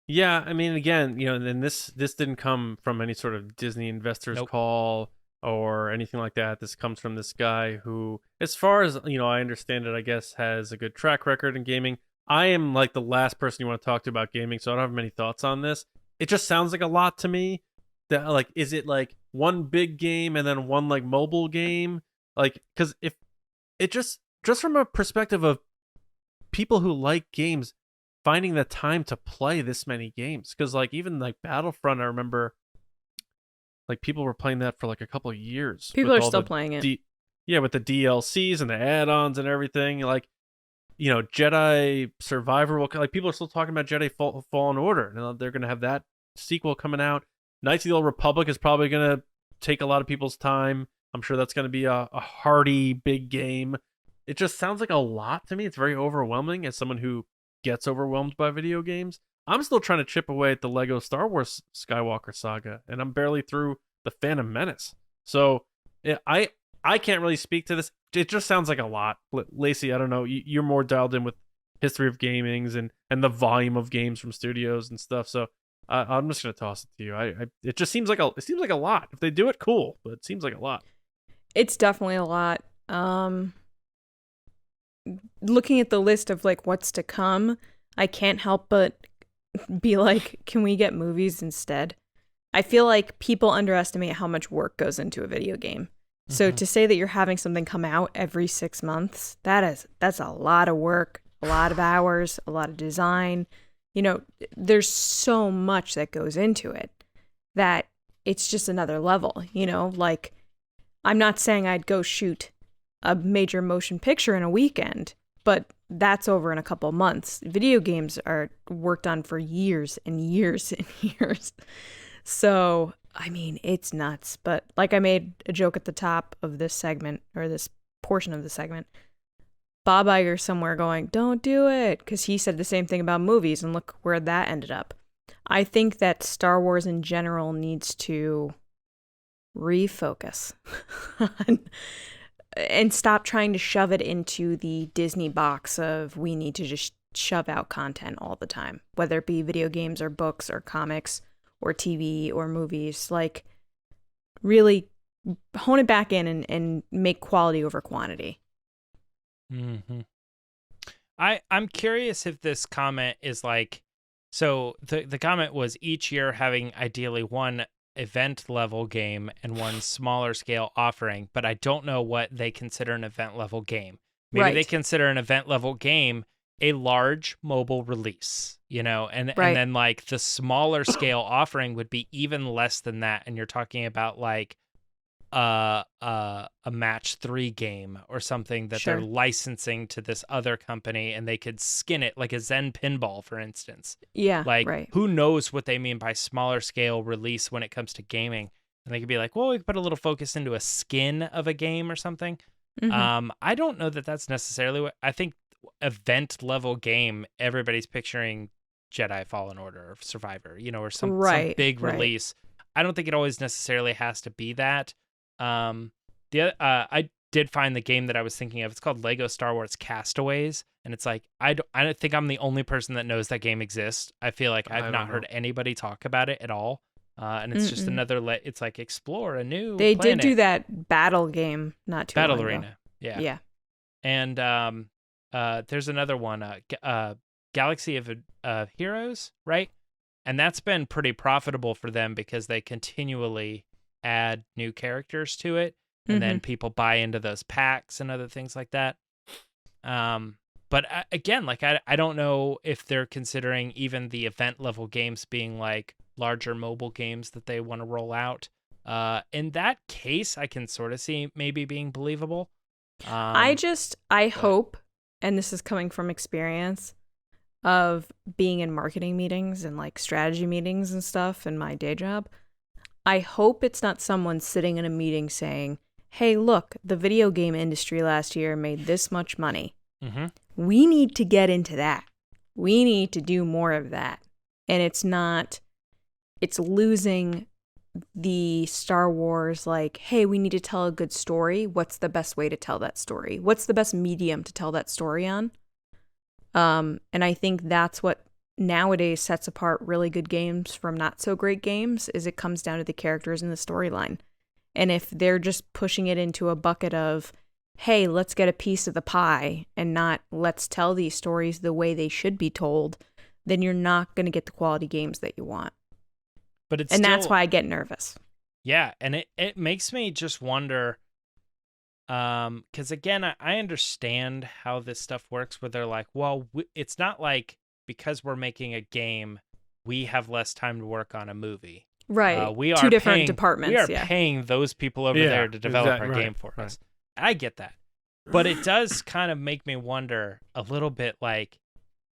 Yeah, I mean, again, and this didn't come from any sort of Disney investors call or anything like that. This comes from this guy who, as far as I understand it, I guess has a good track record in gaming. I am like the last person you want to talk to about gaming, so I don't have many thoughts on this. It just sounds like a lot to me. That like, is it like one big game and then one like mobile game? Like, because if it just from a perspective of people who like games, finding the time to play this many games, because like even like Battlefront, I remember like people were playing that for like a couple of years. People are still playing it. With the DLCs and the add-ons and everything. Like, Jedi Survivor like people are still talking about Jedi Fallen Order, and they're gonna have that sequel coming out. Knights of the Old Republic is probably gonna take a lot of people's time. I'm sure that's gonna be a hearty big game. It just sounds like a lot to me. It's very overwhelming as someone who gets overwhelmed by video games. I'm still trying to chip away at the Lego Star Wars Skywalker Saga, and I'm barely through the Phantom Menace. So I I can't really speak to this. It just sounds like a lot. Lacey, I don't know. You're more dialed in with history of gamings and the volume of games from studios and stuff. So I'm just gonna toss it to you. It just seems like a lot. If they do it, cool. But it seems like a lot. It's definitely a lot. Looking at the list of like what's to come, I can't help but be like, can we get movies instead? I feel like people underestimate how much work goes into a video game. So to say that you're having something come out every 6 months, that's a lot of work, a lot of hours, a lot of design. You know, there's so much that goes into it that it's just another level, you know? Like, I'm not saying I'd go shoot a major motion picture in a weekend, but that's over in a couple months. Video games are worked on for years and years and years. So, I mean, it's nuts. But like I made a joke at the top of this segment, or this portion of the segment, Bob Iger somewhere going, don't do it, because he said the same thing about movies, and look where that ended up. I think that Star Wars in general needs to refocus and stop trying to shove it into the Disney box of we need to just shove out content all the time, whether it be video games or books or comics or TV or movies. Like, really hone it back in and make quality over quantity. Mm-hmm. I'm curious if this comment is like, so the comment was each year having ideally one event level game and one smaller scale offering, but I don't know what they consider an event level game. Maybe they consider an event level game a large mobile release, you know, and then like the smaller scale offering would be even less than that, and you're talking about like a match 3 game or something that they're licensing to this other company, and they could skin it like a Zen pinball, for instance. Yeah, like who knows what they mean by smaller scale release when it comes to gaming, and they could be like, well, we could put a little focus into a skin of a game or something. I don't know that that's necessarily what I think. Event level game, everybody's picturing Jedi Fallen Order or Survivor, you know, or some big release. I don't think it always necessarily has to be that. I did find the game that I was thinking of. It's called Lego Star Wars Castaways, and it's like I don't think I'm the only person that knows that game exists. I feel like I've not heard anybody talk about it at all. And it's just another it's like explore a new They planet. did do that battle game not too long ago. Battle Arena. Yeah. And there's another one, Galaxy of Heroes, right? And that's been pretty profitable for them because they continually add new characters to it, and then people buy into those packs and other things like that. But again, like I don't know if they're considering even the event level games being like larger mobile games that they want to roll out. In that case, I can sort of see maybe being believable. I hope, and this is coming from experience of being in marketing meetings and like strategy meetings and stuff in my day job, I hope it's not someone sitting in a meeting saying, hey, look, the video game industry last year made this much money. We need to get into that. We need to do more of that. And it's losing the Star Wars, like, hey, we need to tell a good story. What's the best way to tell that story? What's the best medium to tell that story on? And I think that's what nowadays sets apart really good games from not so great games, is it comes down to the characters and the storyline. And if they're just pushing it into a bucket of, hey, let's get a piece of the pie and not let's tell these stories the way they should be told, then you're not going to get the quality games that you want. But that's why I get nervous. Yeah, and it makes me just wonder, because again, I understand how this stuff works, where they're like, well, it's not like because we're making a game, we have less time to work on a movie. Right. We are two different departments. We are paying those people over there to develop our game for us. I get that. But it does kind of make me wonder a little bit, like,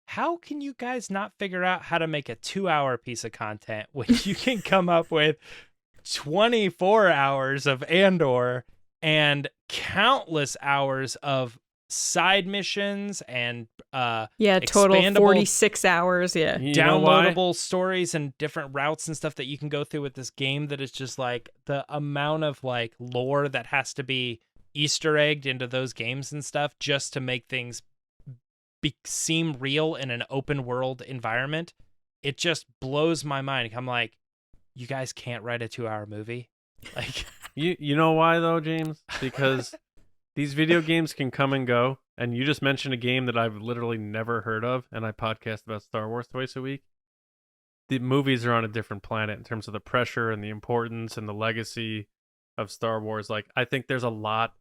how can you guys not figure out how to make a 2-hour piece of content when you can come up with 24 hours of Andor and countless hours of side missions and total 46 hours, downloadable stories and different routes and stuff that you can go through with this game, that is just like the amount of like lore that has to be Easter egged into those games and stuff just to make things seem real in an open world environment. It just blows my mind. I'm like, you guys can't write a 2-hour movie. Like, you know why though, James? Because these video games can come and go. And you just mentioned a game that I've literally never heard of, and I podcast about Star Wars twice a week. The movies are on a different planet in terms of the pressure and the importance and the legacy of Star Wars. Like, I think there's a lot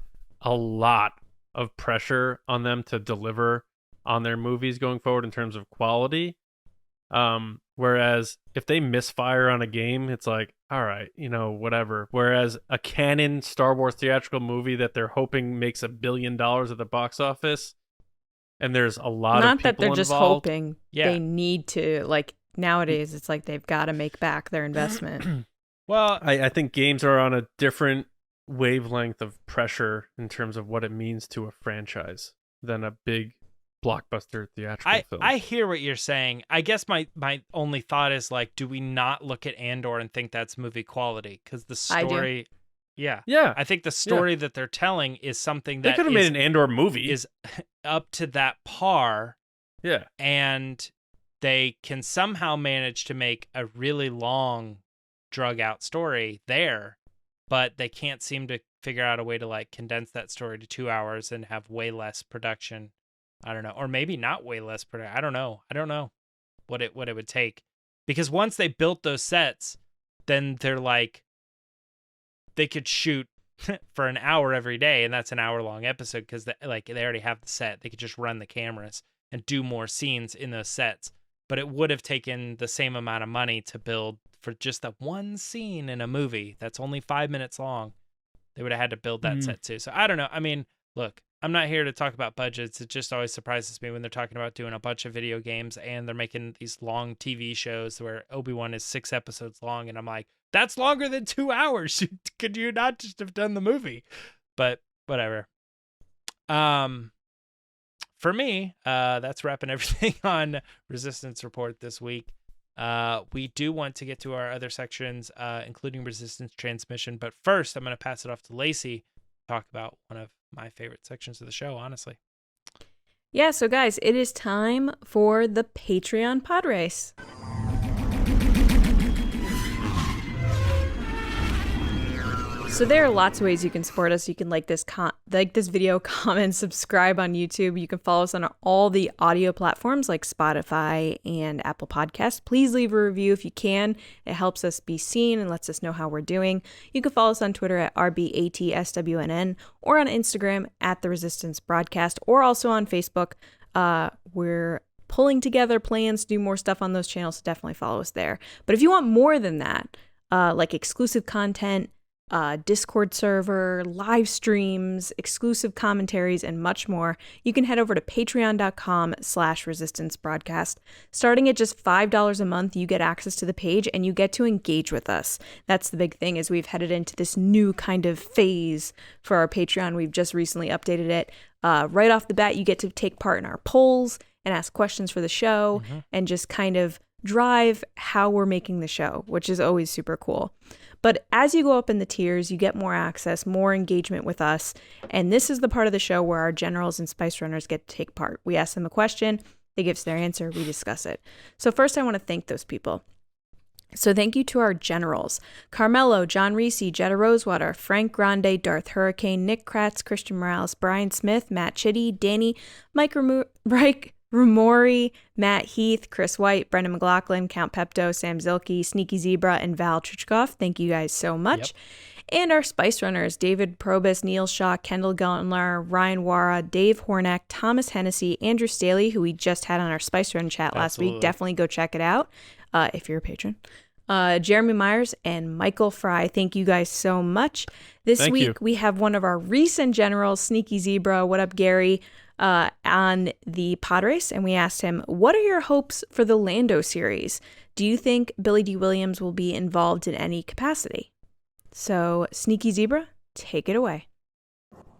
of pressure on them to deliver on their movies going forward in terms of quality. Whereas if they misfire on a game, it's like, all right, whatever. Whereas a canon Star Wars theatrical movie that they're hoping makes $1 billion at the box office, and there's a lot of people Not that they're just involved. hoping. Yeah. They need to, like, nowadays it's like they've got to make back their investment. well, I think games are on a different wavelength of pressure in terms of what it means to a franchise than a big blockbuster theatrical film. I hear what you're saying. I guess my only thought is, like, do we not look at Andor and think that's movie quality? Because the story, yeah, I think the story that they're telling is something that they could have made an Andor movie is up to that par. Yeah, and they can somehow manage to make a really long, drug out story there, but they can't seem to figure out a way to, like, condense that story to 2 hours and have way less production. I don't know. Or maybe not way less production. I don't know what it would take. Because once they built those sets, then they're like, they could shoot for an hour every day, and that's an hour-long episode because they already have the set. They could just run the cameras and do more scenes in those sets. But it would have taken the same amount of money to build for just that one scene in a movie that's only 5 minutes long. They would have had to build that set too. So I don't know. I mean, look, I'm not here to talk about budgets. It just always surprises me when they're talking about doing a bunch of video games and they're making these long TV shows where Obi-Wan is 6 episodes long. And I'm like, that's longer than 2 hours. Could you not just have done the movie? But whatever. For me, that's wrapping everything on Resistance Report this week. We do want to get to our other sections, including Resistance Transmission. But first, I'm going to pass it off to Lacey to talk about one of my favorite sections of the show, honestly. Yeah, so guys, it is time for the Patreon pod race. So there are lots of ways you can support us. You can like this video, comment, subscribe on YouTube. You can follow us on all the audio platforms like Spotify and Apple Podcasts. Please leave a review if you can. It helps us be seen and lets us know how we're doing. You can follow us on Twitter at RBATSWNN or on Instagram at The Resistance Broadcast or also on Facebook. We're pulling together plans to do more stuff on those channels, so definitely follow us there. But if you want more than that, like exclusive content, Discord server, live streams, exclusive commentaries, and much more, you can head over to patreon.com/resistance broadcast. Starting at just $5 a month, you get access to the page and you get to engage with us. That's the big thing, is we've headed into this new kind of phase for our Patreon. We've just recently updated it. Right off the bat, you get to take part in our polls and ask questions for the show and just kind of drive how we're making the show, which is always super cool. But as you go up in the tiers, you get more access, more engagement with us. And this is the part of the show where our generals and spice runners get to take part. We ask them a question, they give us their answer, we discuss it. So first I want to thank those people. So thank you to our generals: Carmelo, John Reese, Jetta Rosewater, Frank Grande, Darth Hurricane, Nick Kratz, Christian Morales, Brian Smith, Matt Chitty, Danny, Mike Rumori, Matt Heath, Chris White, Brendan McLaughlin, Count Pepto, Sam Zilke, Sneaky Zebra, and Val Trichkoff. Thank you guys so much. Yep. And our Spice Runners: David Probus, NEEL, SHAH, KENDALL, GELNER, Ryan WAARA, Dave HORNAK, Thomas Hennessy, Andrew Staley, who we just had on our Spice Run chat last week. Definitely go check it out if you're a patron. Jeremy Myers and Michael Fry. Thank you guys so much. This week we have one of our recent generals, Sneaky Zebra. What up, Gary? On the pod race, and we asked him, what are your hopes for the Lando series? Do you think Billy Dee Williams will be involved in any capacity? So, Sneaky Zebra, take it away.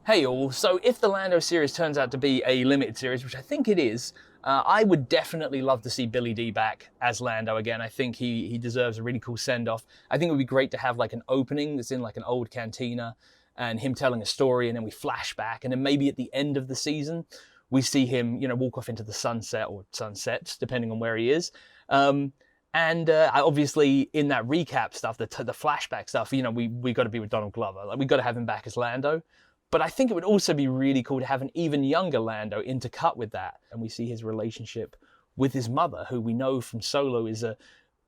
Hey all, so if the Lando series turns out to be a limited series, which I think it is, I would definitely love to see Billy Dee back as Lando again. I think he deserves a really cool send-off. I think it would be great to have like an opening that's in like an old cantina, and him telling a story, and then we flash back, and then maybe at the end of the season, we see him, walk off into the sunset or sunsets, depending on where he is. Obviously in that recap stuff, the flashback stuff, we got to be with Donald Glover. Like, we got to have him back as Lando. But I think it would also be really cool to have an even younger Lando intercut with that. And we see his relationship with his mother, who we know from Solo is a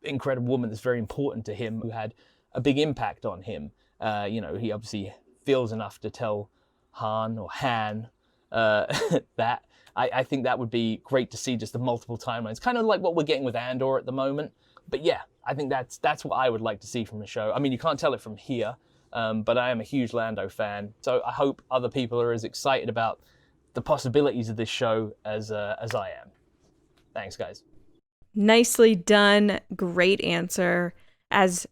incredible woman that's very important to him, who had a big impact on him. He obviously feels enough to tell Han or Han that. I think that would be great to see, just the multiple timelines, kind of like what we're getting with Andor at the moment. But yeah, I think that's what I would like to see from the show. I mean, you can't tell it from here, but I am a huge Lando fan, so I hope other people are as excited about the possibilities of this show as I am. Thanks, guys. Nicely done. Great answer. As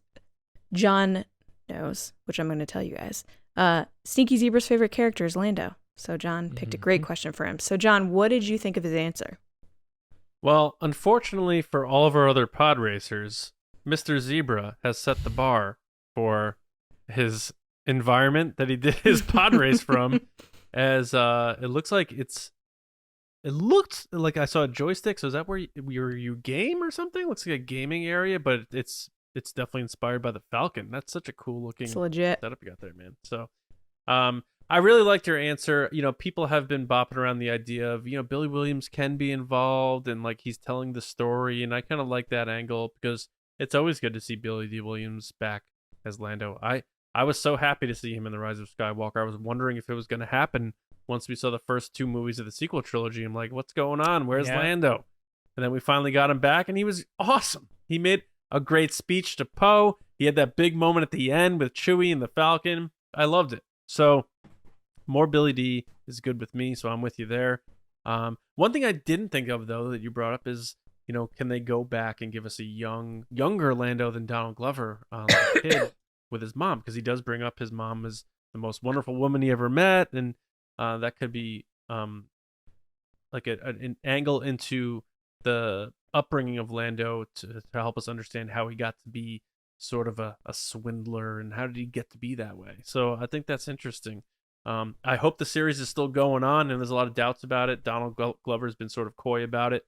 John knows, which I'm going to tell you guys, Sneaky Zebra's favorite character is Lando. So John picked a great question for him. So John, what did you think of his answer? Well, unfortunately for all of our other pod racers, Mr. Zebra has set the bar for his environment that he did his pod race from, as it looks like it looked like I saw a joystick. So is that where you game or something? Looks like a gaming area, but it's definitely inspired by the Falcon. That's such a cool looking legit setup you got there, man. So I really liked your answer. People have been bopping around the idea of, Billy Williams can be involved and like he's telling the story. And I kind of like that angle because it's always good to see Billy Dee Williams back as Lando. I was so happy to see him in The Rise of Skywalker. I was wondering if it was going to happen once we saw the first two movies of the sequel trilogy. I'm like, what's going on? Where's Lando? And then we finally got him back and he was awesome. He made a great speech to Poe. He had that big moment at the end with Chewie and the Falcon. I loved it. So more Billy Dee is good with me, so I'm with you there. One thing I didn't think of, though, that you brought up is, can they go back and give us a younger Lando than Donald Glover, like a kid with his mom? Because he does bring up his mom as the most wonderful woman he ever met, and that could be like an angle into the upbringing of Lando to help us understand how he got to be sort of a swindler and how did he get to be that way. So I think that's interesting. I hope the series is still going on, and there's a lot of doubts about it. Donald Glover's been sort of coy about it.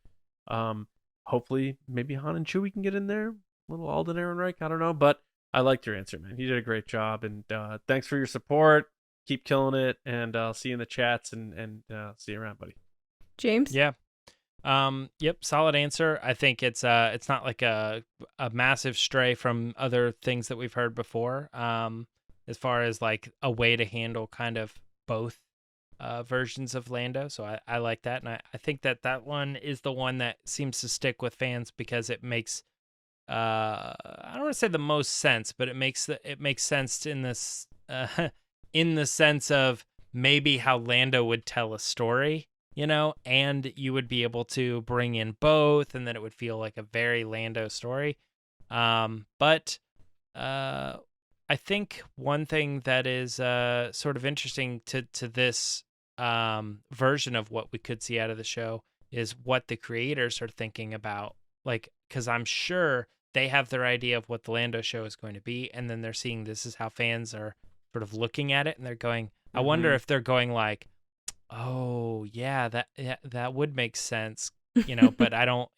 Hopefully, maybe Han and Chewie can get in there. A little Alden Ehrenreich, I don't know. But I liked your answer, man. You did a great job, and thanks for your support. Keep killing it, and I'll see you in the chats, and see you around, buddy. James? Yeah. Yep, solid answer. I think it's not like a massive stray from other things that we've heard before. As far as like a way to handle kind of both versions of Lando. So I like that. And I think that one is the one that seems to stick with fans because it makes, I don't want to say the most sense, but it makes sense in this, in the sense of maybe how Lando would tell a story, and you would be able to bring in both, and then it would feel like a very Lando story. But I think one thing that is sort of interesting to this version of what we could see out of the show is what the creators are thinking about. Like, because I'm sure they have their idea of what the Lando show is going to be, and then they're seeing this is how fans are sort of looking at it, and they're going, I wonder if they're going like, oh, yeah, that would make sense, but I don't,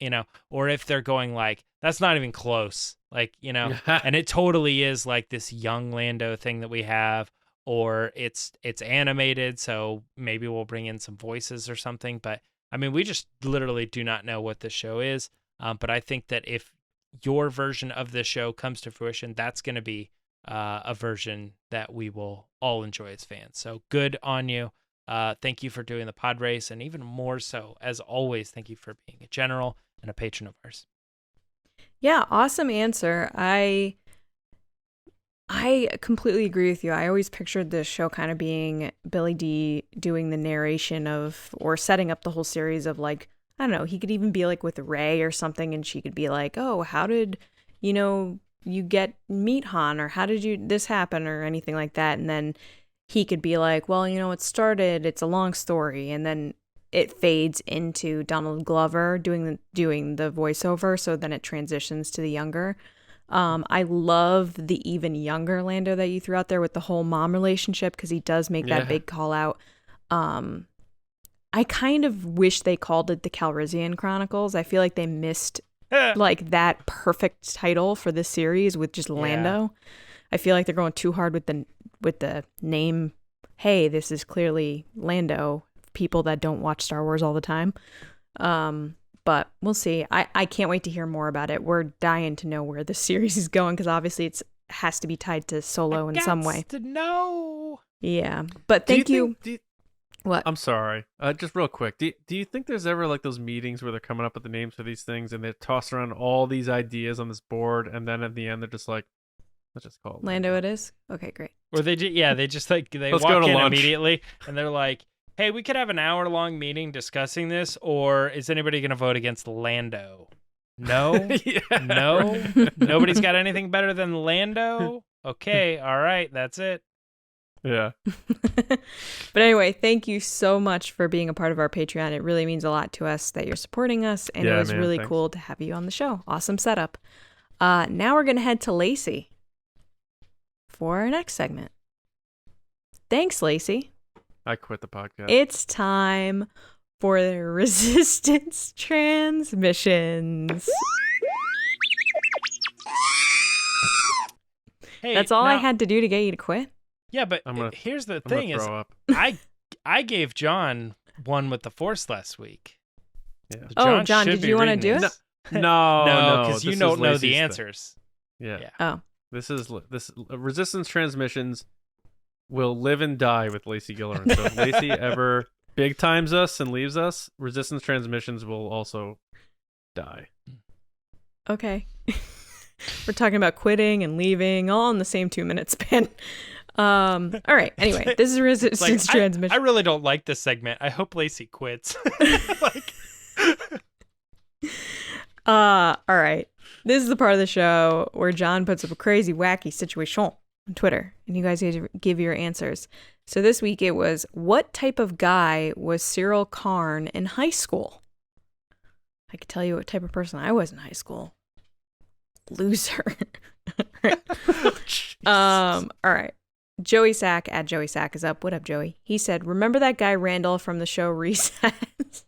or if they're going like, that's not even close. Like, and it totally is like this young Lando thing that we have, or it's animated, so maybe we'll bring in some voices or something. But I mean, we just literally do not know what this show is. But I think that if your version of the show comes to fruition, that's going to be a version that we will all enjoy as fans. So good on you. Thank you for doing the pod race, and even more so, as always, thank you for being a general and a patron of ours. Yeah, awesome answer. I completely agree with you. I always pictured this show kind of being Billy Dee doing the narration of, or setting up the whole series of like, I don't know, he could even be like with Rey or something, and she could be like, oh, how did, you meet Han, or how did this happen, or anything like that. And then he could be like, well, it started, it's a long story. And then it fades into Donald Glover doing the voiceover, so then it transitions to the younger. I love the even younger Lando that you threw out there with the whole mom relationship, because he does make that big call out. I kind of wish they called it the Calrissian Chronicles. I feel like they missed like that perfect title for this series with just Lando. I feel like they're going too hard with the name. Hey, this is clearly Lando. People that don't watch Star Wars all the time. But we'll see. I can't wait to hear more about it. We're dying to know where this series is going, because obviously it has to be tied to Solo in some way. To know. Yeah, but thank you. What? I'm sorry. Just real quick. Do you think there's ever like those meetings where they're coming up with the names for these things and they toss around all these ideas on this board, and then at the end they're just like, let's just call it Lando. It is? Okay, great. Or they just like they Let's walk go to in lunch. immediately and they're like, "Hey, we could have an hour-long meeting discussing this, or is anybody going to vote against Lando?" No? No? Nobody's got anything better than Lando? Okay, all right, that's it. Yeah. But anyway, thank you so much for being a part of our Patreon. It really means a lot to us that you're supporting us, and it was really cool to have you on the show. Awesome setup. Now we're going to head to Lacey for our next segment. Thanks, Lacey. I quit the podcast. It's time for the Resistance Transmissions. Hey, That's all I now- had to do to get you to quit? Yeah, but here's the thing is, I gave John one with the Force last week. Yeah. Oh, John, did you want to do it? No, because you don't know the answers. Yeah. Oh. This Resistance Transmissions will live and die with Lacey Gilleran. So if Lacey ever big times us and leaves us, Resistance Transmissions will also die. Okay. We're talking about quitting and leaving all in the same 2-minute span. All right. Anyway, this is Resistance Transmission. I really don't like this segment. I hope Lacey quits. All right. This is the part of the show where John puts up a crazy, wacky situation on Twitter, and you guys give your answers. So this week it was, what type of guy was Syril Karn in high school? I could tell you what type of person I was in high school. Loser. All right. Joey Sack at Joey Sack is up. What up, Joey? He said, remember that guy Randall from the show Recess?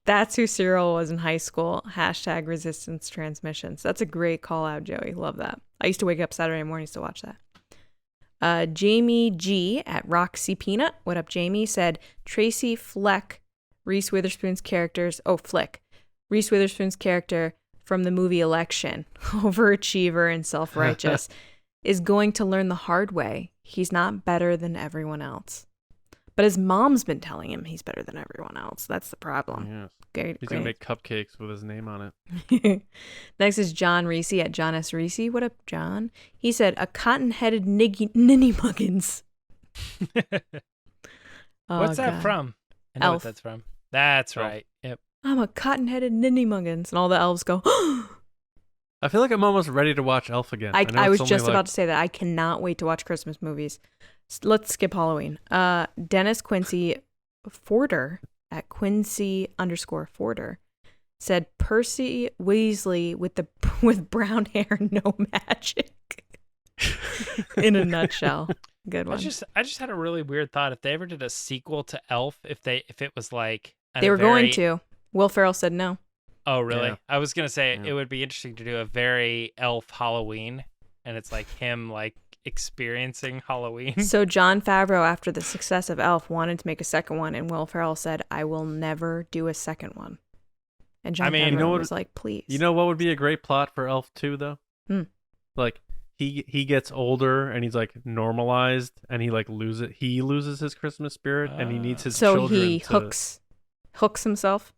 That's who Syril was in high school. # Resistance Transmissions. That's a great call out, Joey. Love that. I used to wake up Saturday mornings to watch that. Jamie G at Roxy Peanut. What up, Jamie? Said Tracy Fleck, Reese Witherspoon's characters. Oh, Flick. Reese Witherspoon's character from the movie Election, overachiever and self-righteous, is going to learn the hard way. He's not better than everyone else. But his mom's been telling him he's better than everyone else. That's the problem. Yes. Great. He's going to make cupcakes with his name on it. Next is John Reese at John S. Reese. What up, John? He said, a cotton-headed ninny muggins. What's that from? I know Elf. what that's from. That's Elf. right. Yep. I'm a cotton-headed ninny muggins. And all the elves go, I feel like I'm almost ready to watch Elf again. know I was it's just only about to say that. I cannot wait to watch Christmas movies. Let's skip Halloween. Dennis Quincy Forder at Quincy_Forder said Percy Weasley with brown hair, no magic. In a nutshell. Good one. I just had a really weird thought. If they ever did a sequel to Elf, if it was like they were going to. Will Ferrell said no. Oh, really? Yeah. I was gonna say Yeah. it would be interesting to do a very Elf Halloween, and it's like him like experiencing Halloween. So Jon Favreau, after the success of Elf, wanted to make a second one, and Will Ferrell said, I will never do a second one. And Jon Favreau was like, please. You know what would be a great plot for Elf 2, though? Like, he gets older, and he's, like, normalized, and he loses his Christmas spirit, and he needs his children So he hooks himself?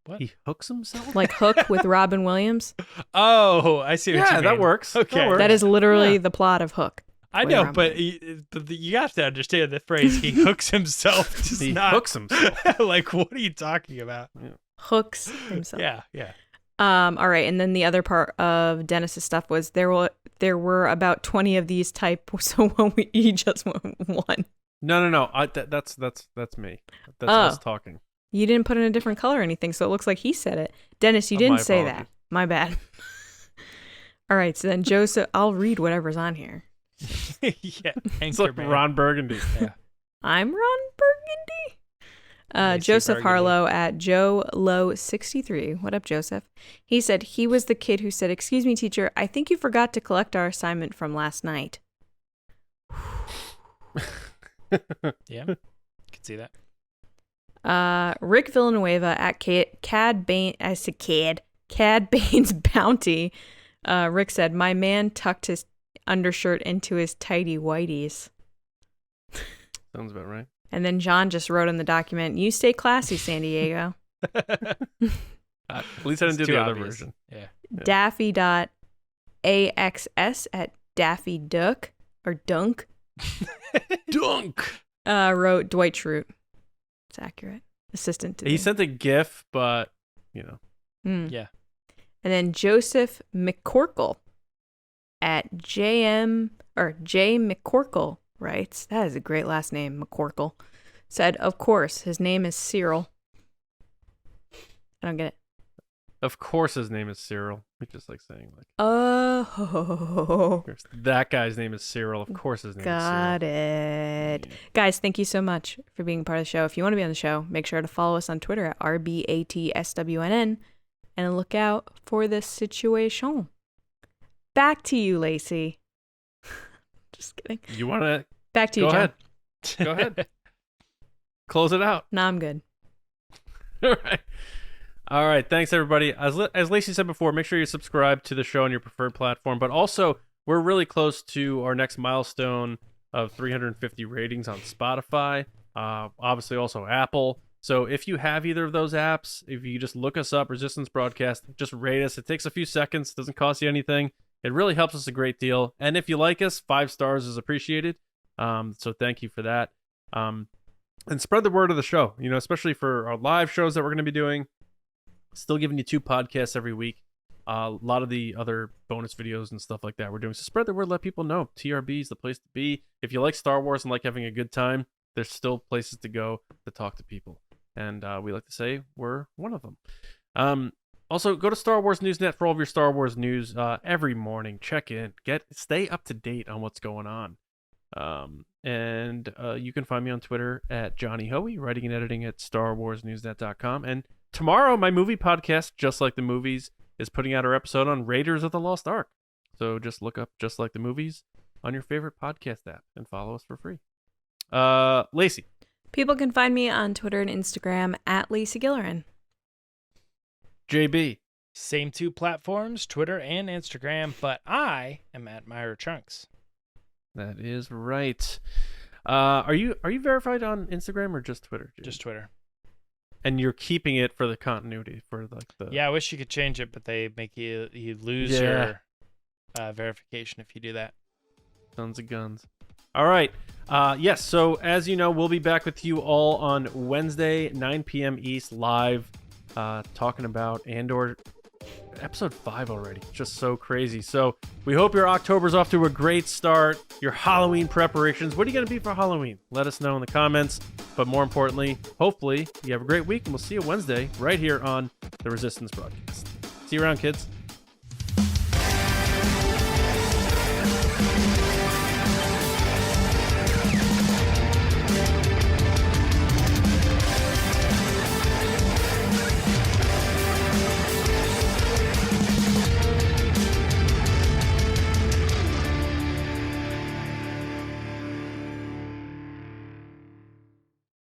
What? He hooks himself? Like Hook with Robin Williams? Oh, I see what you mean. Yeah, that works. Okay. That works. That is literally the plot of Hook. I know, but you have to understand the phrase he hooks himself. He hooks himself. Like, what are you talking about? Hooks himself. Yeah. All right, and then the other part of Dennis's stuff was there were about 20 of these type, so he just went one. No. That's me. That's us talking. You didn't put in a different color or anything, so it looks like he said it. Dennis, you didn't say that. my bad. All right, so then Joseph, I'll read whatever's on here. Yeah, It's like Ron Burgundy. Yeah. I'm Ron Burgundy. Lacey Joseph Burgundy. Harlow at Joe Low 63. What up, Joseph? He said he was the kid who said, "Excuse me, teacher, I think you forgot to collect our assignment from last night." Yeah, could see that. Rick Villanueva at Cad Bane's Bounty. Rick said, "My man tucked his undershirt into his tighty whities." Sounds about right. And then John just wrote in the document, "You stay classy, San Diego." At least I didn't do Too the other obvious. version. Yeah. Daffy.axs at Daffy Duck or Dunk Dunk. wrote Dwight Schrute. It's accurate. Assistant to He the- sent a GIF, but Yeah. And then Joseph McCorkle at J McCorkle writes, that is a great last name, McCorkle, said, "Of course, his name is Syril." I don't get it. of course his name is Syril. We just like saying like, Oh, of course, that guy's name is Cyril. Of course his name got is Cyril. it. Guys, thank you so much for being part of the show. If you want to be on the show, make sure to follow us on Twitter at RBATSWNN and look out for this situation. Back to you, Lacey. Just kidding. You want to Back to you, go John. ahead? Go ahead. Close it out. No, I'm good. All right. Thanks, everybody. As Lacey said before, make sure you subscribe to the show on your preferred platform. But also, we're really close to our next milestone of 350 ratings on Spotify. Obviously, also Apple. So if you have either of those apps, if you just look us up, Resistance Broadcast, just rate us. It takes a few seconds. Doesn't cost you anything. It really helps us a great deal. And if you like us, 5 stars is appreciated. So thank you for that. And spread the word of the show, especially for our live shows that we're going to be doing. Still giving you 2 podcasts every week. A lot of the other bonus videos and stuff like that we're doing. So spread the word, let people know. TRB is the place to be. If you like Star Wars and like having a good time, there's still places to go to talk to people. And we like to say we're one of them. Also, go to Star Wars Newsnet for all of your Star Wars news every morning. Check in. Stay up to date on what's going on. And you can find me on Twitter at Johnny Hoey, writing and editing at StarWarsNewsNet.com. And tomorrow, my movie podcast, Just Like the Movies, is putting out our episode on Raiders of the Lost Ark. So just look up Just Like the Movies on your favorite podcast app and follow us for free. Lacey. People can find me on Twitter and Instagram at Lacey Gilleran. JB. Same 2 platforms, Twitter and Instagram, but I am at Myra Trunks. That is right. Are you verified on Instagram or just Twitter? JB? Just Twitter. And you're keeping it for the continuity, for like the... Yeah, I wish you could change it, but they make you lose your verification if you do that. Tons of guns. All right. Yes, so as you know, we'll be back with you all on Wednesday, 9 p.m. East, live, talking about Andor. Episode 5 already. Just so crazy. So we hope your October's off to a great start. Your Halloween preparations. What are you going to be for Halloween? Let us know in the comments. But more importantly, hopefully you have a great week, and we'll see you Wednesday right here on the Resistance Broadcast. See you around, kids.